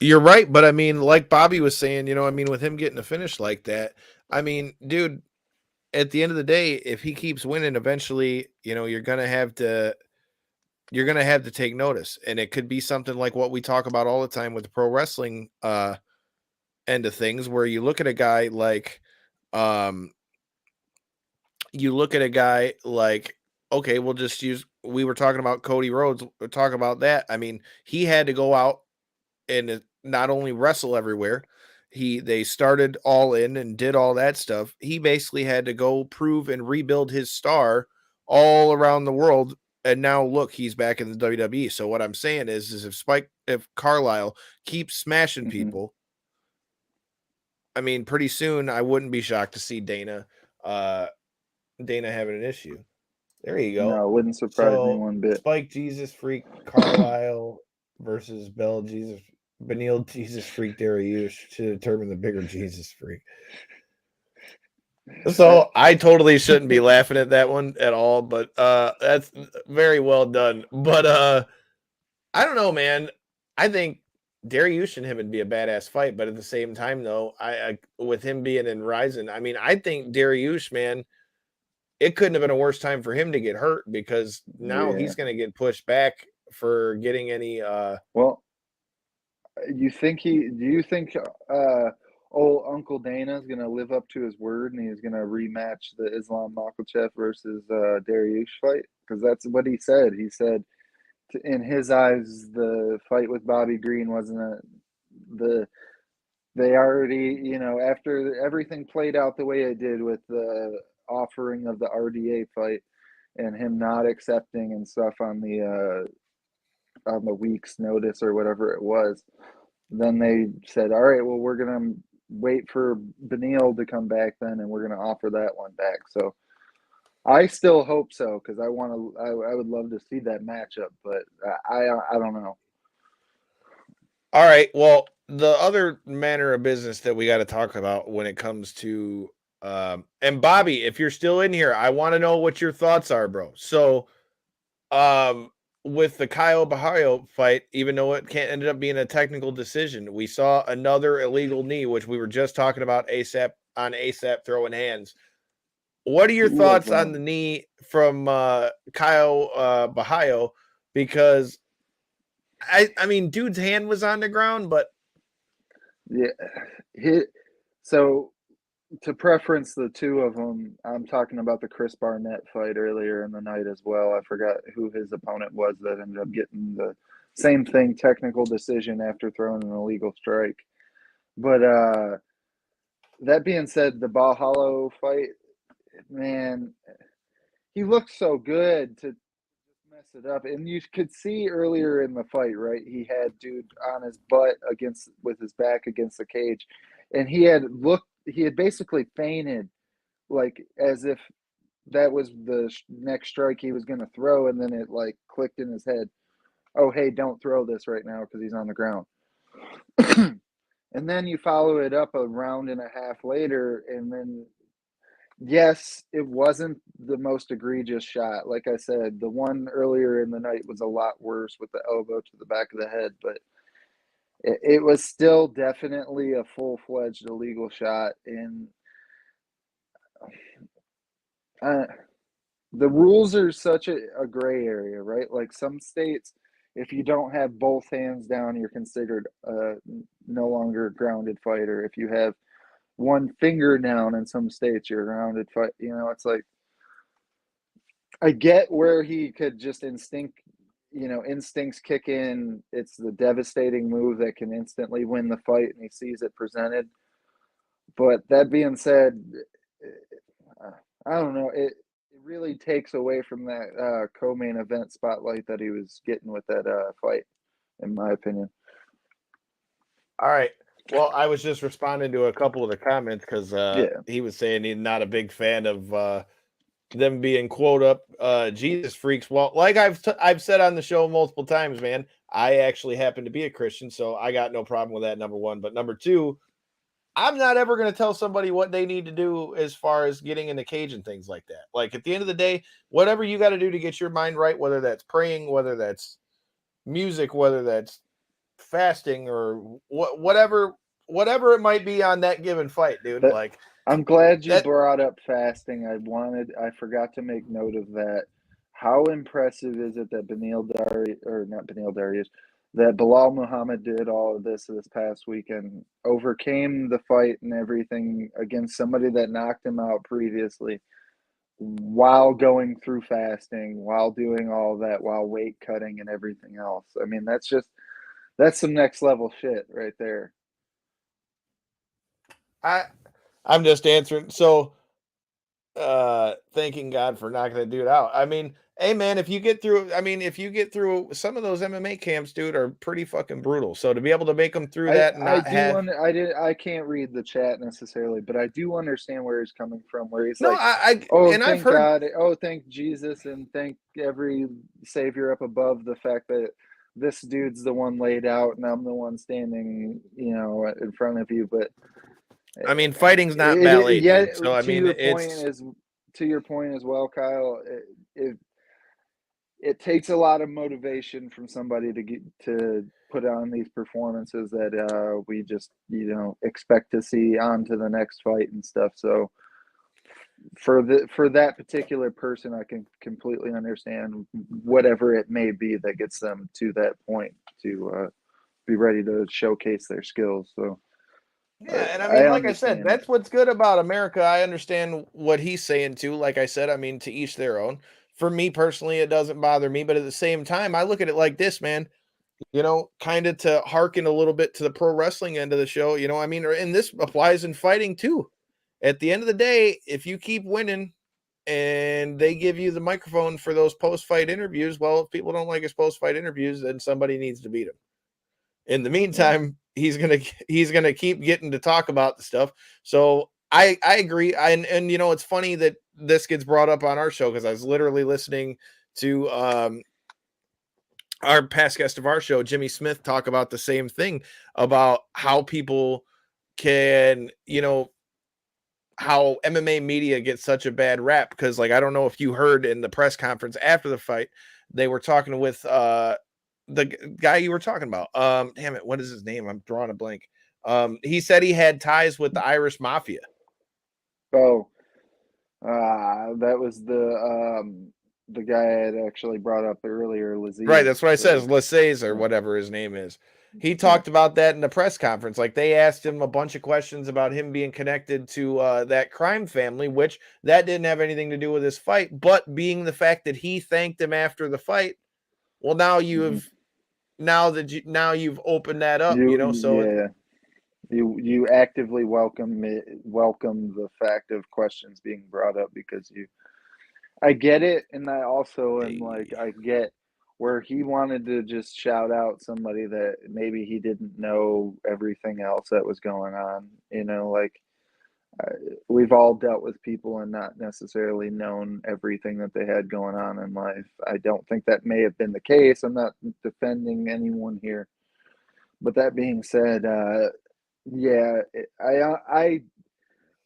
You're right, but I mean, like Bobby was saying, with him getting a finish like that, I mean, dude, at the end of the day, if he keeps winning, eventually, you're gonna have to take notice, and it could be something like what we talk about all the time with the pro wrestling end of things, where you look at a guy like, okay, we were talking about Cody Rhodes. We'll talk about that. I mean, he had to go out and not only wrestle everywhere. They started All In and did all that stuff. He basically had to go prove and rebuild his star all around the world. And now look, he's back in the WWE. So what I'm saying is if Carlisle keeps smashing people, I mean, pretty soon I wouldn't be shocked to see Dana having an issue. There you go. No, it wouldn't surprise me one bit. Spike Jesus Freak Carlisle versus Bell Benil Jesus Freak Dariush to determine the bigger Jesus Freak. So I totally shouldn't be laughing at that one at all, but that's very well done. But I don't know, man. I think Dariush and him would be a badass fight, but at the same time, though, I with him being in Ryzen, I mean, I think Dariush, man, it couldn't have been a worse time for him to get hurt because now he's going to get pushed back for getting any. Well, do you think old Uncle Dana is going to live up to his word and he's going to rematch the Islam Makhachev versus Dariush fight? Because that's what he said. He said, in his eyes, the fight with Bobby Green wasn't they already, after everything played out the way it did with the offering of the RDA fight and him not accepting and stuff on the week's notice or whatever it was, then they said, all right, well, we're going to wait for Benil to come back then, and we're going to offer that one back. So I still hope so, because I would love to see that matchup, but I don't know. All right. Well, the other manner of business that we got to talk about when it comes to and Bobby, if you're still in here, I want to know what your thoughts are, bro. So with the Caio Borralho fight, even though it ended up being a technical decision, we saw another illegal knee, which we were just talking about ASAP throwing hands. What are your thoughts on the knee from Caio Borralho? Because I mean, dude's hand was on the ground, but yeah, so to preference the two of them, I'm talking about the Chris Barnett fight earlier in the night as well. I forgot who his opponent was that ended up getting the same thing, technical decision after throwing an illegal strike. But that being said, the Borralho fight, man, he looked so good to mess it up. And you could see earlier in the fight, right? He had dude on his butt with his back against the cage. And he had basically fainted, like as if that was the next strike he was going to throw. And then it like clicked in his head. Oh, hey, don't throw this right now because he's on the ground. And then you follow it up a round and a half later, and then, yes, it wasn't the most egregious shot. Like I said, the one earlier in the night was a lot worse with the elbow to the back of the head, but it was still definitely a full-fledged illegal shot. And the rules are such a gray area, right? Like some states, if you don't have both hands down, you're considered no longer a grounded fighter. If you have one finger down in some states, you're a grounded fight. It's like, I get where he could just instincts kick in. It's the devastating move that can instantly win the fight, and he sees it presented. But that being said, I don't know. It really takes away from that co-main event spotlight that he was getting with that fight, in my opinion. All right. Well, I was just responding to a couple of the comments because he was saying he's not a big fan of them being quote up Jesus freaks. Well, like I've said on the show multiple times, man, I actually happen to be a Christian, so I got no problem with that, number one. But number two, I'm not ever going to tell somebody what they need to do as far as getting in the cage and things like that. Like at the end of the day, whatever you got to do to get your mind right, whether that's praying, whether that's music, whether that's fasting or whatever it might be on that given fight, dude. Like, I'm glad you brought up fasting. I forgot to make note of that. How impressive is it that that Bilal Muhammad did all of this past weekend, overcame the fight and everything against somebody that knocked him out previously, while going through fasting, while doing all that, while weight cutting and everything else. I mean, that's some next level shit right there. I'm just answering. So, thanking God for knocking that dude out. I mean, hey man, if you get through some of those MMA camps, dude, are pretty fucking brutal. So to be able to make them through that, and I can't read the chat necessarily, but I do understand where he's coming from. Where he's thank I've heard, God, thank Jesus, and thank every savior up above the fact that this dude's the one laid out and I'm the one standing, in front of you. But I mean, fighting's not ballet, yeah. dude. So I mean, To your point as well, Kyle. It takes a lot of motivation from somebody to put on these performances that we just expect to see on to the next fight and stuff. So for that particular person, I can completely understand whatever it may be that gets them to that point to be ready to showcase their skills. So yeah, and I mean, like I said, understand. that's what's good about America. I understand what he's saying too. Like I said, I mean, to each their own. For me personally, it doesn't bother me, but at the same time, I look at it like this, man. Kind of to hearken a little bit to the pro wrestling end of the show. I mean, and this applies in fighting too. At the end of the day, if you keep winning and they give you the microphone for those post-fight interviews, well, if people don't like his post-fight interviews, then somebody needs to beat him. In the meantime, he's gonna keep getting to talk about the stuff. So I agree. And it's funny that this gets brought up on our show because I was literally listening to our past guest of our show, Jimmy Smith, talk about the same thing about how people can, how MMA media gets such a bad rap. Because, like, I don't know if you heard in the press conference after the fight, they were talking with the guy you were talking about. Damn it, what is his name? I'm drawing a blank. He said he had ties with the Irish Mafia. Oh, that was the guy I had actually brought up earlier, Laziz. Right, that's what I said, Laziz or whatever his name is. He talked about that in the press conference. Like, they asked him a bunch of questions about him being connected to that crime family, which that didn't have anything to do with his fight, but being the fact that he thanked him after the fight. Well, now you've opened that up, so yeah. You actively welcome the fact of questions being brought up because I get it, and I also am like, I get where he wanted to just shout out somebody that maybe he didn't know everything else that was going on. We've all dealt with people and not necessarily known everything that they had going on in life. I don't think that may have been the case. I'm not defending anyone here. But that being said,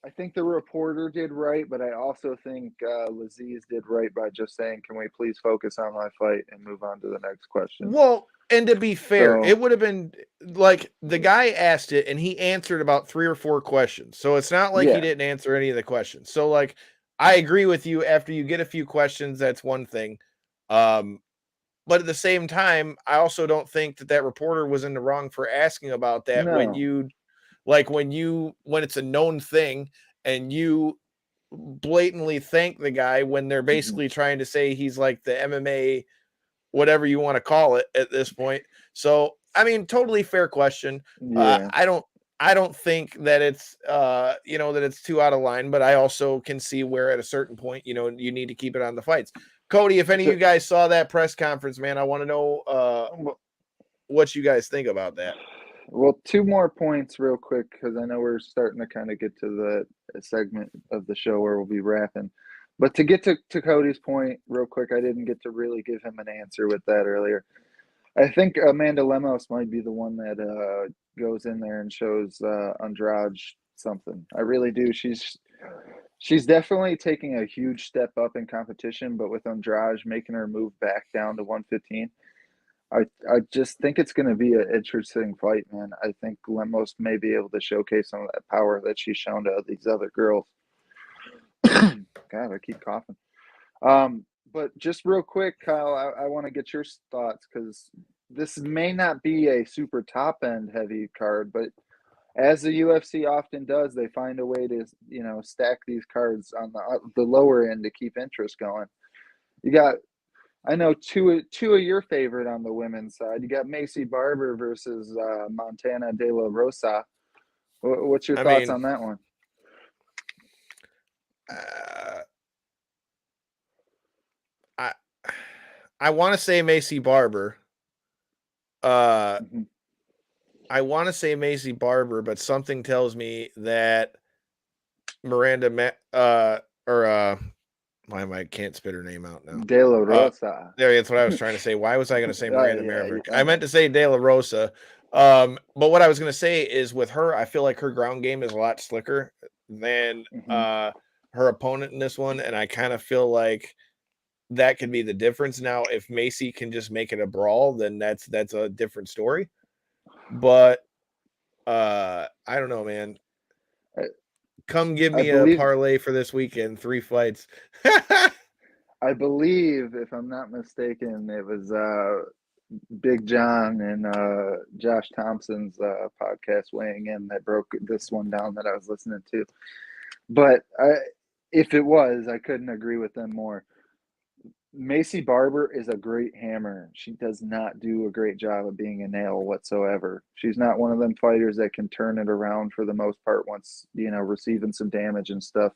I think the reporter did right, but I also think Laziz did right by just saying, "Can we please focus on my fight and move on to the next question?" Well, and to be fair, it would have been like the guy asked it and he answered about 3 or 4 questions. So it's not like he didn't answer any of the questions. So, like, I agree with you. After you get a few questions, that's one thing. But at the same time, I also don't think that reporter was in the wrong for asking about that when it's a known thing and you blatantly thank the guy when they're basically trying to say he's like the MMA, whatever you want to call it at this point. So, I mean, totally fair question. I don't think that it's, that it's too out of line, but I also can see where at a certain point, you need to keep it on the fights. Cody, if any of you guys saw that press conference, man, I want to know what you guys think about that. Well, 2 more points real quick, because I know we're starting to kind of get to the segment of the show where we'll be wrapping. But to get to Cody's point real quick, I didn't get to really give him an answer with that earlier. I think Amanda Lemos might be the one that goes in there and shows Andrade something. I really do. She's definitely taking a huge step up in competition, but with Andrade making her move back down to 115, I just think it's going to be an interesting fight, man. I think Lemos may be able to showcase some of that power that she's shown to these other girls. God, I keep coughing. But just real quick, Kyle, I want to get your thoughts because this may not be a super top end heavy card, but as the UFC often does, they find a way to stack these cards on the lower end to keep interest going. You got, I know two of your favorite on the women's side. You got Macy Barber versus Montana De La Rosa. What's your thoughts on that one? I want to say Macy Barber. I want to say Macy Barber, but something tells me that Why am I can't spit her name out now? De La Rosa. There, that's what I was trying to say. Why was I going to say Miranda Maverick? I I meant to say De La Rosa. But what I was going to say is with her, I feel like her ground game is a lot slicker than her opponent in this one, and I kind of feel like that could be the difference. Now, if Macy can just make it a brawl, then that's a different story. But I don't know, man. Come give me a parlay for this weekend, 3 fights. I believe, if I'm not mistaken, it was Big John and Josh Thompson's podcast weighing in that broke this one down that I was listening to. But if it was, I couldn't agree with them more. Macy Barber is a great hammer. She does not do a great job of being a nail whatsoever. She's not one of them fighters that can turn it around for the most part once, receiving some damage and stuff.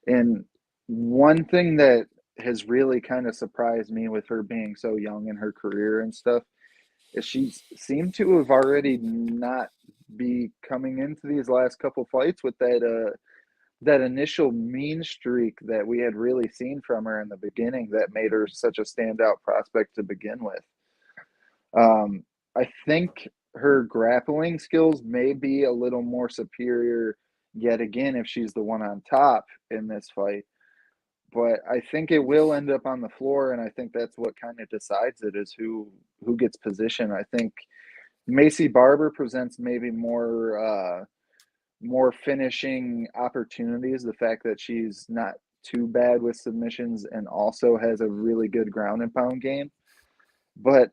And one thing that has really kind of surprised me with her being so young in her career and stuff is she seemed to have already not be coming into these last couple fights with that initial mean streak that we had really seen from her in the beginning that made her such a standout prospect to begin with. I think her grappling skills may be a little more superior yet again if she's the one on top in this fight. But I think it will end up on the floor, and I think that's what kind of decides it is who gets position. I think Macy Barber presents maybe more finishing opportunities. The fact that she's not too bad with submissions and also has a really good ground and pound game. But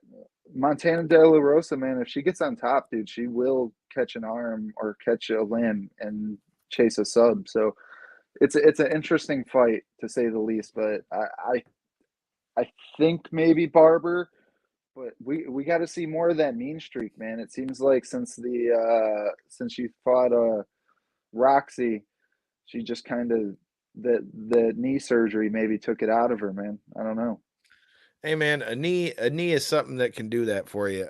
Montana De La Rosa, man, if she gets on top, dude, she will catch an arm or catch a limb and chase a sub. So it's an interesting fight to say the least. But I think maybe Barber, but we got to see more of that mean streak, man. It seems like since she fought Roxy, she just kind of the knee surgery maybe took it out of her, man. I don't know. Hey man, a knee is something that can do that for you.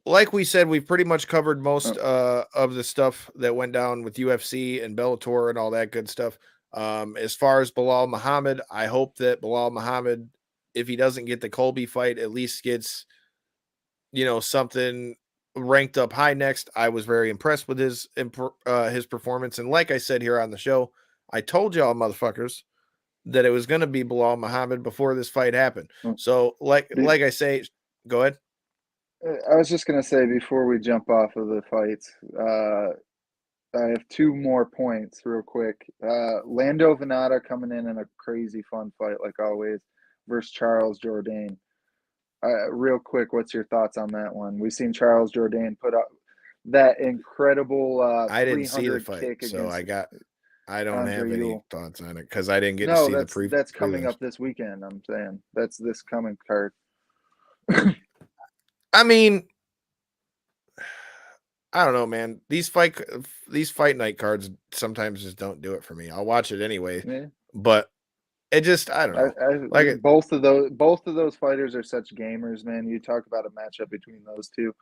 Like we said, we've pretty much covered most of the stuff that went down with UFC and Bellator and all that good stuff. As far as Bilal Muhammad, I hope that Bilal Muhammad, if he doesn't get the Colby fight, at least gets something ranked up high next. I was very impressed with his performance, and like I said here on the show, I told y'all motherfuckers that it was going to be Bilal Muhammad before this fight happened. So like I say, go ahead. I was just going to say before we jump off of the fights, I have 2 more points real quick. Lando Venata coming in a crazy fun fight like always versus Charles Jourdain. Real quick, what's your thoughts on that one? We've seen Charles Jourdain put up that incredible I didn't see the fight, so I don't have any thoughts on it because I didn't get to see the preview. That's coming up this weekend. I'm saying that's this coming card. I mean, I don't know, man. These fight night cards sometimes just don't do it for me. I'll watch it anyway, but it just I don't know. Both of those fighters are such gamers, man. You talk about a matchup between those two.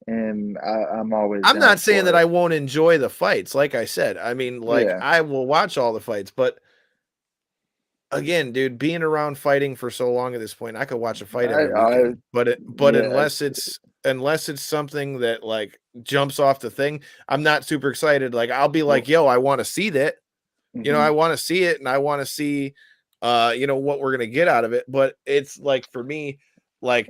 And I'm not saying that I won't enjoy the fights. Like I said, I mean, I will watch all the fights, but again, dude, being around fighting for so long at this point, I could watch a fight every weekend. But unless it's something that like jumps off the thing, I'm not super excited. Like I'll be like, yo, I want to see that. I want to see it, and I want to see what we're gonna get out of it. But it's like for me, like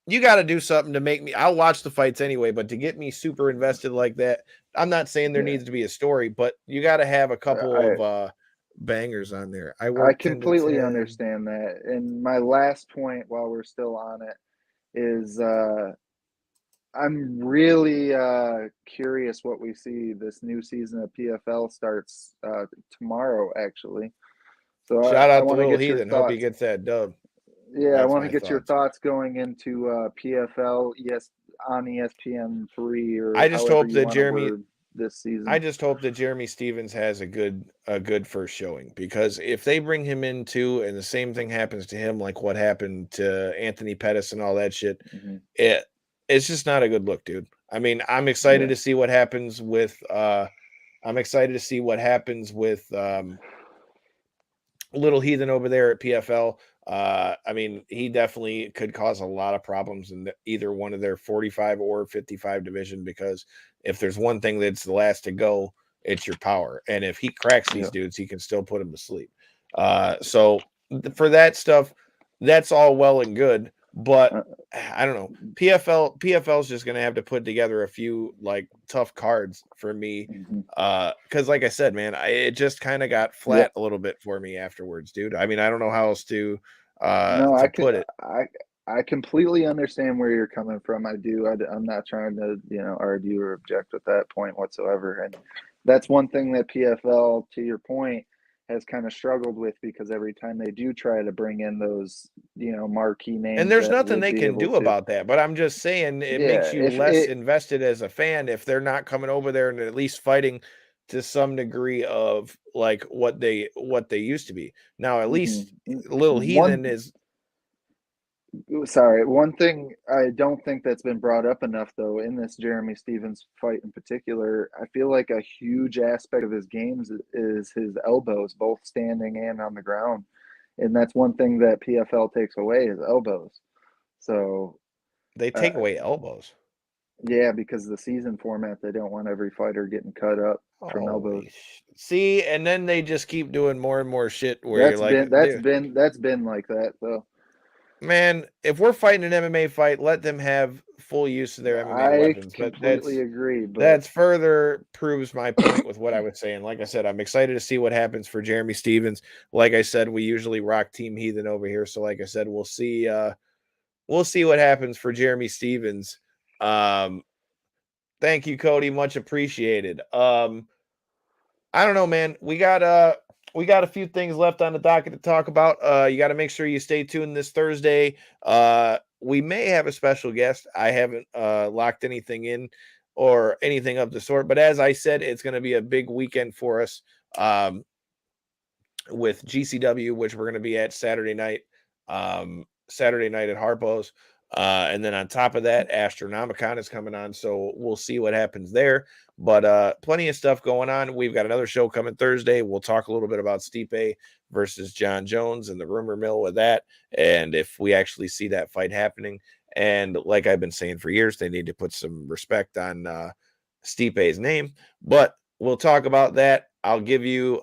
you got to do something to make me. I'll watch the fights anyway, but to get me super invested like that, I'm not saying there needs to be a story, but you got to have a couple of bangers on there. I completely understand that. And my last point, while we're still on it, is I'm really curious what we see. This new season of PFL starts tomorrow, actually. So shout out to Little Heathen. Hope he gets that dub. Yeah, I want to get your thoughts going into PFL on ESPN3 or I just hope that Jeremy this season. I just hope that Jeremy Stevens has a good first showing, because if they bring him in too and the same thing happens to him like what happened to Anthony Pettis and all that shit, it's just not a good look, dude. I mean, I'm excited to see what happens with Little Heathen over there at PFL. I mean, he definitely could cause a lot of problems in either one of their 45 or 55 division, because if there's one thing that's the last to go, it's your power. And if he cracks these dudes, he can still put them to sleep. So for that stuff, that's all well and good, but I don't know. PFL is just going to have to put together a few like tough cards for me. Cause like I said, man, it just kind of got flat a little bit for me afterwards, dude. I mean, I don't know how else to put it. I completely understand where you're coming from. I do. I'm not trying to, argue or object with that point whatsoever. And that's one thing that PFL, to your point, has kind of struggled with, because every time they do try to bring in those, marquee names, and there's nothing they can do about that. But I'm just saying, it makes you less invested as a fan if they're not coming over there and at least fighting to some degree of like what they used to be. Now, at least Little Heathen is. Sorry, one thing I don't think that's been brought up enough, though, in this Jeremy Stevens fight in particular, I feel like a huge aspect of his games is his elbows, both standing and on the ground. And that's one thing that PFL takes away, is elbows. So they take away elbows. Yeah, because of the season format, they don't want every fighter getting cut up from elbows. See, and then they just keep doing more and more shit where that's been like that though. Man, if we're fighting an MMA fight, let them have full use of their MMA weapons. I completely agree. But that's further proves my point with what I was saying. Like I said, I'm excited to see what happens for Jeremy Stevens. Like I said, we usually rock Team Heathen over here. So like I said, we'll see what happens for Jeremy Stevens. Thank you, Cody. Much appreciated. I don't know, man. We got a few things left on the docket to talk about. You got to make sure you stay tuned this Thursday. We may have a special guest. I haven't locked anything in or anything of the sort, but as I said, it's going to be a big weekend for us with GCW, which we're going to be at Saturday night at Harpo's. And then on top of that, Astronomicon is coming on, so we'll see what happens there. But plenty of stuff going on. We've got another show coming Thursday. We'll talk a little bit about Stipe versus Jon Jones and the rumor mill with that, and if we actually see that fight happening. And like I've been saying for years, they need to put some respect on Stipe's name. But we'll talk about that. I'll give you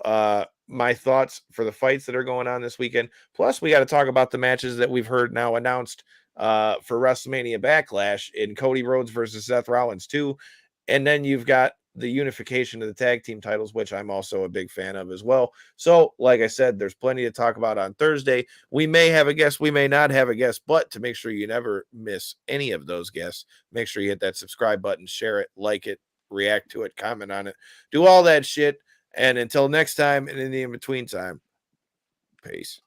my thoughts for the fights that are going on this weekend. Plus, we got to talk about the matches that we've heard now announced for WrestleMania Backlash in Cody Rhodes versus Seth Rollins 2. And then you've got the unification of the tag team titles, which I'm also a big fan of as well. So, like I said, there's plenty to talk about on Thursday. We may have a guest, we may not have a guest, but to make sure you never miss any of those guests, make sure you hit that subscribe button, share it, like it, react to it, comment on it, do all that shit. And until next time, and in the in-between time, peace.